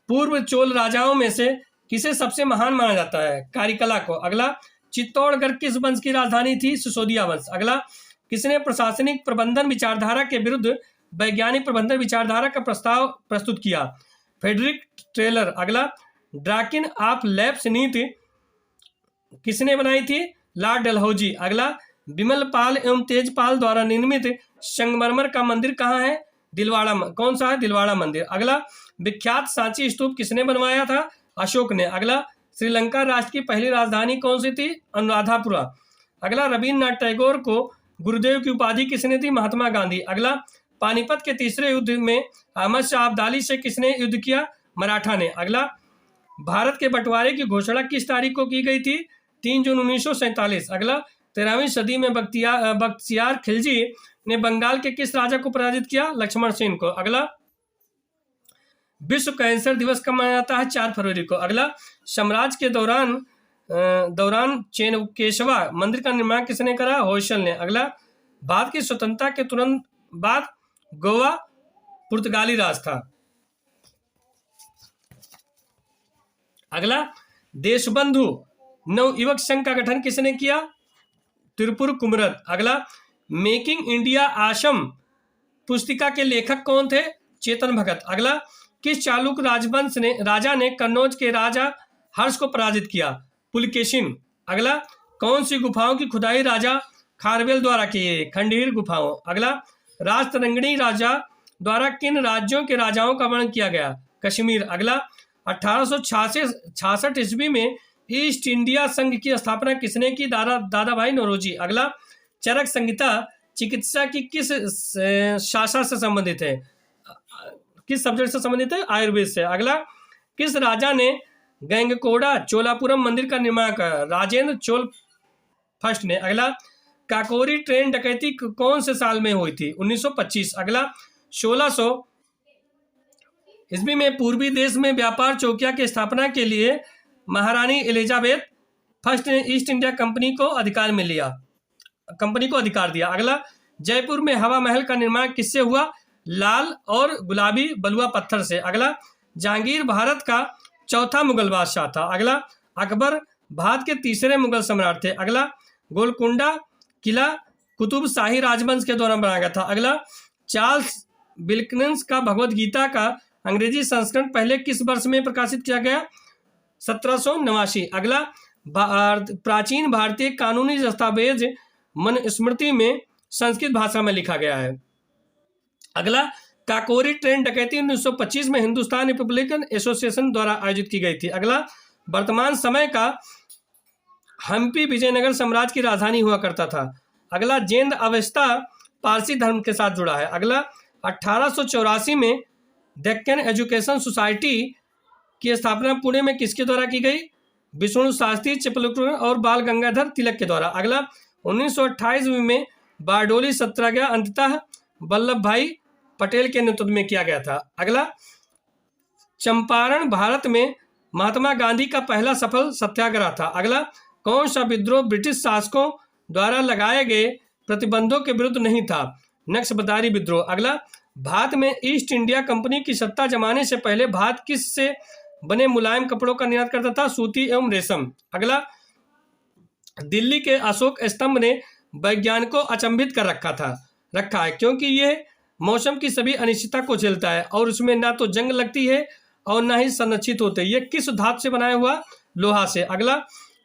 पूर्व चोल राजाओं में से किसे सबसे महान माना जाता है? कारिकला को। अगला, चित्तौड़गढ़ किस वंश की राजधानी थी? सिसोदिया वंश। अगला, किसने प्रशासनिक प्रबंधन विचारधारा के विरुद्ध वैज्ञानिक प्रबंधन विचारधारा का प्रस्ताव प्रस्तुत किया? Frederick Taylor. अगला, ड्राकिन ऑफ लैप्स नीति किसने बनाई थी? Lord Dalhousie. अगला, बिमल पाल एवं तेजपाल द्वारा निर्मित संगमरमर का मंदिर कहाँ है? दिलवाड़ा। कौन सा है? दिलवाड़ा मंदिर। अगला, विख्यात सांची स्तूप किसने बनवाया था? अशोक ने। अगला, श्रीलंका राष्ट्र की पहली राजधानी कौन सी थी? अनुराधापुरा। अगला, रविन्द्रनाथ टैगोर को गुरुदेव की उपाधि किसने दी? महात्मा गांधी। अगला, पानीपत के तीसरे युद्ध में अहमद शाह अब्दाली से किसने युद्ध किया? मराठा ने। अगला, भारत के बंटवारे की घोषणा किस तारीख को की गई थी? 3 जून 1947। अगला, 13वीं सदी में बख्तियार खिलजी ने बंगाल के किस राजा को पराजित किया? लक्ष्मण सेन को। अगला, विश्व कैंसर दिवस कब मनाया जाता है? 4 फरवरी को। अगला, साम्राज्य के दौरान चेनकेशवा मंदिर का निर्माण किसने करा? होयसल ने। अगला, भारत की स्वतंत्रता के तुरंत बाद गोवा पुर्तगाली राज था। अगला, देशबंधु नवयुवक संघ का गठन किसने किया? त्रिपुर कुमरत। अगला, मेकिंग इंडिया आश्रम पुस्तिका के लेखक कौन थे? चेतन भगत। अगला, किस चालुक्य राजा ने कन्नौज के राजा हर्ष को पराजित किया? पुलकेशिन। अगला, कौन सी गुफाओं की खुदाई राजा खारवेल द्वारा की? खंडहर गुफाओं। अगला, राजतरंगिणी राजा द्वारा किन राज्यों के राजाओं का वर्णन किया गया? कश्मीर। अगला, 1866 ईस्वी में ईस्ट इंडिया संघ की स्थापना किसने की? दादा भाई नौरोजी। अगला, चरक संहिता चिकित्सा की किस शाखा से संबंधित है? किस सब्जेक्ट से संबंधित है? आयुर्वेद से। अगला, किस राजा ने गंगकोड़ा चोलापुरम मंदिर का निर्माण किया? राजेंद्र चोल फर्स्ट ने। अगला, काकोरी ट्रेन डकैती कौन से साल में हुई थी? 1925। अगला, 1600 ईस्वी में पूर्वी देश में व्यापार चौकिया की स्थापना के लिए महारानी एलिजाबेथ फर्स्ट ने ईस्ट इंडिया कंपनी को अधिकार दिया। अगला, जयपुर में हवा महल का निर्माण किससे हुआ? लाल और गुलाबी बलुआ पत्थर से। अगला, जहांगीर भारत का चौथा मुगल बादशाह था। अगला, अकबर भारत के तीसरे मुगल सम्राट थे। अगला, गोलकुंडा किला कुतुब शाही राजवंश के दौरान बनाया गया था। अगला, चार्ल्स विल्किंस का भगवद गीता का अंग्रेजी संस्करण पहले किस वर्ष में प्रकाशित किया गया? 1789। अगला, प्राचीन भारतीय कानूनी दस्तावेज मनुस्मृति में संस्कृत भाषा में लिखा गया है। अगला, काकोरी ट्रेन डकैती 1925 में हिंदुस्तान रिपब्लिकन एसोसिएशन द्वारा आयोजित की गई थी। अगला, वर्तमान समय का हम्पी विजयनगर साम्राज्य की राजधानी हुआ करता था। अगला, जैन अवस्था पारसी धर्म के साथ जुड़ा है। अगला, 1884 में डेक्कन एजुकेशन सोसाइटी की स्थापना पुणे में किसके द्वारा की गई? विष्णु शास्त्री चिपलुपुर और बाल गंगाधर तिलक के द्वारा। अगला, 1928 में बारडोली सत्याग्रह अंततः वल्लभ भाई पटेल के नेतृत्व में किया गया था। अगला, चंपारण भारत में महात्मा गांधी का पहला सफल सत्याग्रह था। अगला, कौन सा विद्रोह ब्रिटिश शासकों द्वारा लगाए गए प्रतिबंधों के विरुद्ध नहीं था? नक्सबदारी विद्रोह। अगला, भारत में ईस्ट इंडिया कंपनी की सत्ता जमाने से पहले भारत किस से बने मुलायम कपड़ों का निर्यात करता था? सूती एवं रेशम। अगला, दिल्ली के अशोक स्तंभ ने वैज्ञानिकों को अचंभित कर रखा है क्योंकि यह मौसम की सभी अनिश्चितता को झेलता है और उसमें ना तो जंग लगती है और ना ही संरक्षित होते। यह किस धातु से बनाया हुआ? लोहा से। अगला,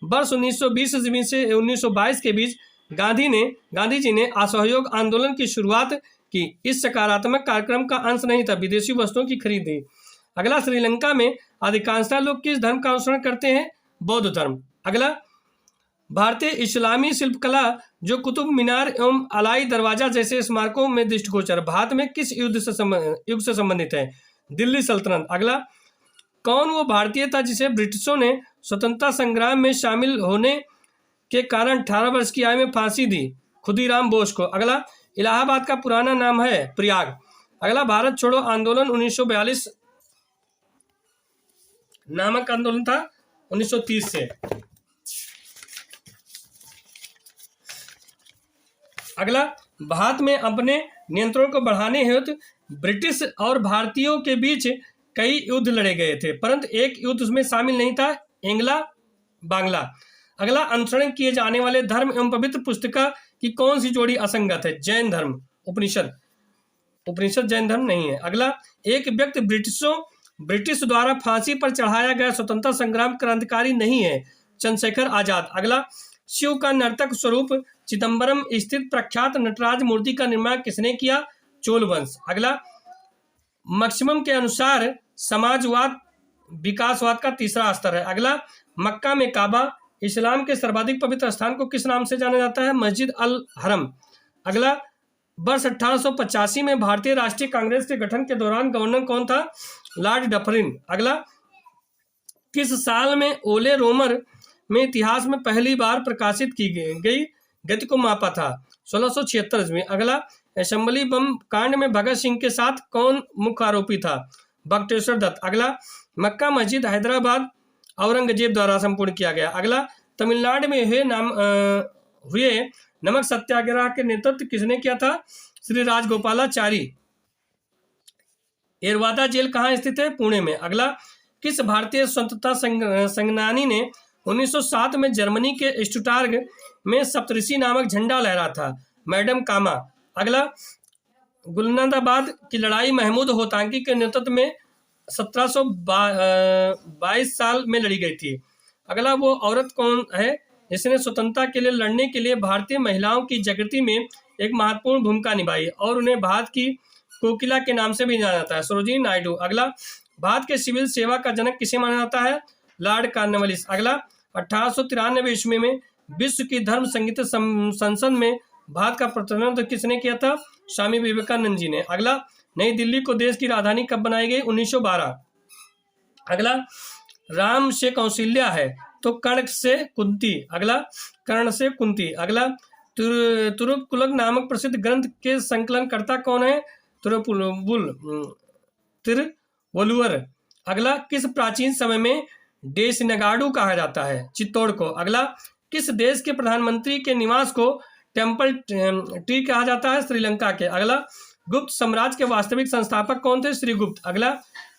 वर्ष 1920 ईस्वी से 1922 के बीच गांधी जी ने असहयोग आंदोलन की शुरुआत की। इस सकारात्मक कार्यक्रम का अंश नहीं था विदेशी वस्तुओं की खरीदी। अगला, श्रीलंका में अधिकांशतः लोग किस धर्म का अनुसरण करते हैं? बौद्ध धर्म। अगला, भारतीय इस्लामी शिल्पकला जो कुतुब मीनार एवं अलाई दरवाजा जैसे स्मारकों में दृष्टिगोचर भारत में किस युग से संबंधित है? दिल्ली सल्तनत। अगला, कौन वो भारतीय था जिसे ब्रिटिशों ने स्वतंत्रता संग्राम में शामिल होने के कारण 18 वर्ष की आयु में फांसी दी? खुदीराम बोस को। अगला, इलाहाबाद का पुराना नाम है प्रयाग। अगला, भारत छोड़ो आंदोलन 1942 नामक आंदोलन था 1930 से। अगला, भारत में अपने नियंत्रण को बढ़ाने हेतु ब्रिटिश और भारतीयों के बीच कई युद्ध लड़े गए थे परंतु एक युद्ध उसमें शामिल नहीं था, एंग्ला बांग्ला। अगला, अनुसरण किए जाने वाले धर्म एवं पवित्र पुस्तिका की कौन सी जोड़ी असंगत है? जैन धर्म। उपनिषद जैन धर्म नहीं है। अगला, एक व्यक्ति ब्रिटिश द्वारा फांसी पर चढ़ाया गया स्वतंत्रता संग्राम क्रांतिकारी नहीं है? चंद्रशेखर आजाद। अगला, शिव का नर्तक स्वरूप चिदम्बरम स्थित प्रख्यात नटराज मूर्ति का निर्माण किसने किया? चोल वंश। अगला, मैक्सिमम के अनुसार समाजवाद विकासवाद का तीसरा स्तर है। अगला, मक्का में काबा इस्लाम के सर्वाधिक पवित्र स्थान को किस नाम से जाना जाता है? मस्जिद अल हरम। अगला, वर्ष 1885 में भारतीय राष्ट्रीय कांग्रेस के गठन के दौरान गवर्नर कौन था? Lord Dufferin. अगला, किस साल में ओले रोमर में इतिहास में पहली बार प्रकाशित की गई गति को मापा था? 1676 में। अगला, असेंबली बम कांड में भगत सिंह के साथ कौन मुख्य आरोपी था? बख्तियार दत्त। अगला, मक्का मस्जिद हैदराबाद औरंगजेब द्वारा संपूर्ण किया गया। अगला, तमिलनाडु में हुए नमक सत्याग्रह के नेतृत्व किसने किया था? श्री राजगोपालाचारी। एरवादा जेल कहाँ स्थित है? पुणे में। अगला, किस भारतीय स्वतंत्रता संग्रामी ने 1907 में जर्मनी के स्टुटगार्ट में सप्तऋषि नामक झंडा लहरा था? मैडम कामा। अगला, गुलनादाबाद की लड़ाई महमूद होतांकी के नेतृत्व में 1722 साल में लड़ी गई थी। अगला, वो औरत कौन है जिसने स्वतंत्रता के लिए लड़ने के लिए भारतीय महिलाओं की जागृति में एक महत्वपूर्ण भूमिका निभाई और उन्हें भारत की कोकिला के नाम से भी जाना जाता है, सरोजिनी नायडू। अगला, भारत के सिविल सेवा का जनक किसे माना जाता है? Lord Cornwallis. अगला, 1893 ईस्वी में विश्व की धर्म संगीत संसद में भारत का प्रतिनिधित्व किसने किया था? स्वामी विवेकानंद जी ने। अगला, नई दिल्ली को देश की राजधानी कब बनाई गई? 1912। अगला, राम से कौशल्या है तो कर्ण से कुंती। अगला, कर्ण से कुंती। अगला, तिरुकुलक नामक प्रसिद्ध ग्रंथ के संकलन कर्ता कौन है? तिरुवल्लुवर। अगला, किस प्राचीन समय में डेसनगाडू कहा जाता है? चित्तौड़ को। अगला, किस देश के प्रधानमंत्री के निवास को टेम्पल ट्री कहा जाता है? श्रीलंका के। अगला, गुप्त साम्राज्य के वास्तविक संस्थापक कौन थे? श्रीगुप्त। अगला,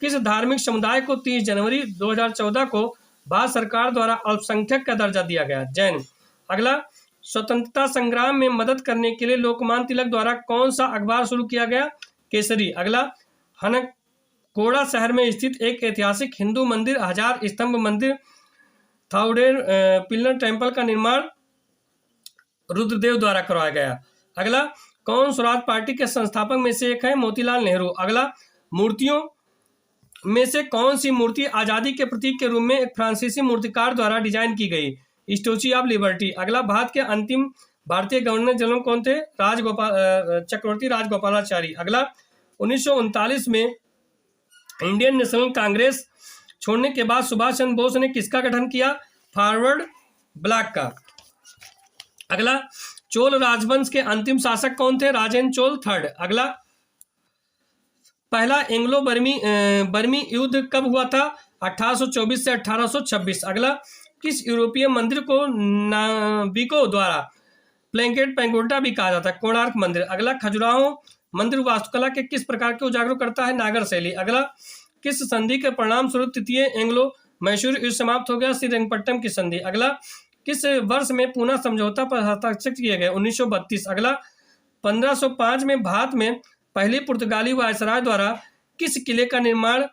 किस धार्मिक समुदाय को 30 जनवरी 2014 को भारत सरकार द्वारा अल्पसंख्यक का दर्जा दिया गया? जैन। अगला, स्वतंत्रता संग्राम में मदद करने के लिए लोकमान्य तिलक द्वारा कौन सा अखबार शुरू किया गया? केसरी। अगला, हनकोड़ा शहर में स्थित एक ऐतिहासिक हिंदू मंदिर 1000 स्तंभ मंदिर थाउडेर पिलर टेम्पल का निर्माण रुद्रदेव द्वारा करवाया गया। अगला, कौन स्वराज पार्टी के संस्थापक में से एक है? मोतीलाल नेहरू। अगला, मूर्तियों में से कौन सी मूर्ति आजादी के प्रतीक के रूप में एक फ्रांसीसी मूर्तिकार द्वारा डिजाइन की गई? Statue of liberty. अगला, भारत के अंतिम भारतीय गवर्नर जनरल कौन थे? चक्रवर्ती राजगोपालाचारी। अगला, 1939 में इंडियन नेशनल कांग्रेस छोड़ने के बाद सुभाष चंद्र बोस ने किसका गठन किया? फॉरवर्ड ब्लॉक का। अगला, चोल राजवंश के अंतिम शासक कौन थे? राजेंद्र चोल थर्ड। अगला, पहला एंग्लो बर्मी युद्ध कब हुआ था? 1824 से 1826। अगला, किस यूरोपीय मंदिर को नाविकों द्वारा प्लैंकेट पैगोडा भी कहा जाता है? कोणार्क मंदिर। अगला, खजुराहो मंदिर वास्तुकला के किस प्रकार के उजागर करता है? नागर शैली। अगला, किस संधि के परिणाम स्वरूप तृतीय एंग्लो मैसूर युद्ध समाप्त हो गया? श्रीरंगपट्टनम की संधि। अगला, किस वर्ष में पूना समझौता पर हस्ताक्षर किए गए? 1932। अगला, 1505 में भारत में पहली पुर्तगाली वायसराय द्वारा किस किले का निर्माण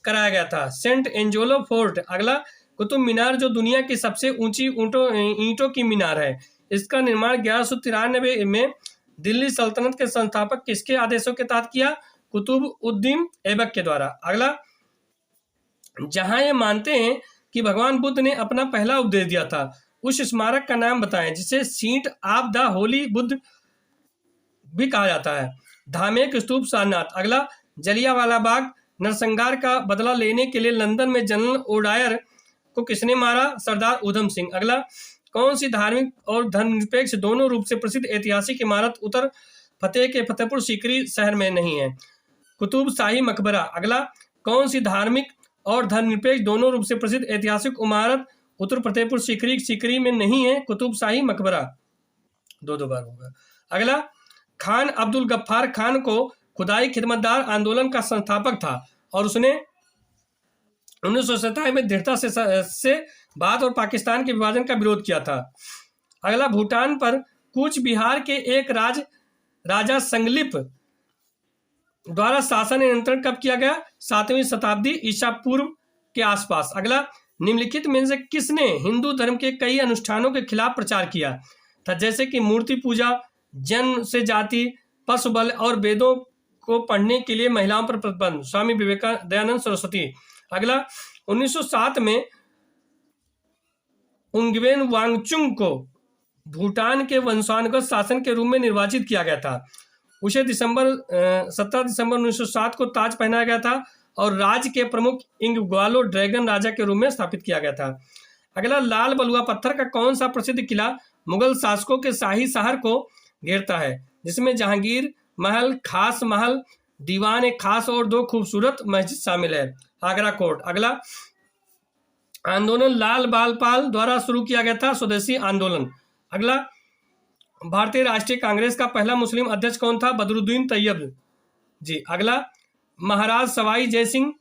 कराया गया था? Saint Angelo Fort. अगला, कुतुब मीनार जो दुनिया की सबसे ऊंची ईंटों की मीनार है, इसका निर्माण 1193 में दिल्ली सल्तनत के संस्थापक किसके आदेशों के तहत किया? कुतुबउद्दीन ऐबक के द्वारा। अगला, जहां ये मानते हैं कि भगवान बुद्ध ने अपना पहला उपदेश दिया था, उस स्मारक का नाम बताएं जिसे seat of the Holi Buddha भी कहा जाता है। धामेक स्तूप सारनाथ। अगला, जलियांवाला बाग नरसंहार का बदला लेने के लिए लंदन में जनरल ओडायर को किसने मारा? सरदार उधम सिंह। अगला, कौन सी धार्मिक और धर्मनिरपेक्ष दोनों रूप से प्रसिद्ध ऐतिहासिक इमारत उत्तर फतेह के फतेहपुर सीकरी शहर में नहीं है? कुतुब शाही मकबरा। अगला, कौन सी धार्मिक और धर्मनिरपेक्ष दोनों रूप से प्रसिद्ध ऐतिहासिक इमारत उत्तर फतेहपुर सीकरी में नहीं है? कुतुब शाही मकबरा। दो बार होगा। अगला, खान अब्दुल गफ्फार खान को खुदाई खिदमतदार आंदोलन का संस्थापक था और उसने 1927 में दृढ़ता से भारत और पाकिस्तान के विभाजन का विरोध किया था। अगला, भूटान पर कूच बिहार के एक राजा संगलिप द्वारा शासन नियंत्रण कब किया गया? 7वीं शताब्दी ईसा पूर्व के आसपास। अगला, निम्नलिखित में से किसने हिंदू धर्म के कई अनुष्ठानों के खिलाफ प्रचार किया था? जैसे कि मूर्ति पूजा, जन्म से जाति, पशु बल और वेदों को पढ़ने के लिए महिलाओं पर प्रतिबंध। स्वामी दयानंद सरस्वती। अगला, 1907 में उंगवेन वांगचुक को भूटान के वंशानुगत शासन के रूप में निर्वाचित किया गया था। उसे 17 दिसंबर 1907 को ताज पहनाया गया था और राज्य के प्रमुख इंगग्वालो ड्रैगन राजा के रूप में स्थापित किया गया था। अगला, लाल बलुआ पत्थर का कौन सा प्रसिद्ध किला मुगल शासकों के शाही शहर को घेरता है? जिसमें जहांगीर महल, खास महल, दीवान ए खास और 2 खूबसूरत मस्जिद शामिल है। आगरा कोर्ट। अगला, आंदोलन लाल बालपाल द्वारा शुरू किया गया था, स्वदेशी आंदोलन। अगला, भारतीय राष्ट्रीय कांग्रेस का पहला मुस्लिम अध्यक्ष कौन था? बदरुद्दीन तैयब जी। अगला, महाराज सवाई जयसिंह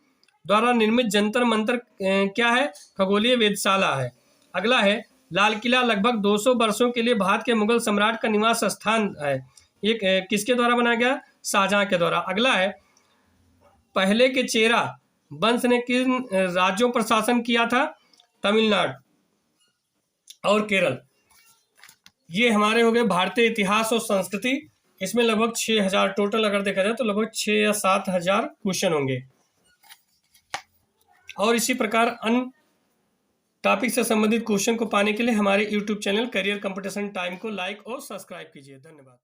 द्वारा निर्मित जंतर मंतर क्या है? खगोलीय वेधशाला है। अगला है, लाल किला लगभग 200 वर्षों के लिए भारत के मुगल सम्राट का निवास स्थान है। ये किसके द्वारा बनाया गया? शाहजहां के द्वारा। अगला है, पहले के चेरा वंश ने किन राज्यों पर शासन किया था? तमिलनाडु और केरल। ये हमारे हो गए भारतीय इतिहास और संस्कृति। इसमें लगभग 6000 टोटल अगर देखा जाए तो लगभग 6 या 7000 क्वेश्चन होंगे। और इसी प्रकार अन्य टॉपिक से संबंधित क्वेश्चन को पाने के लिए हमारे YouTube channel career competition time को लाइक और सब्सक्राइब कीजिए। धन्यवाद।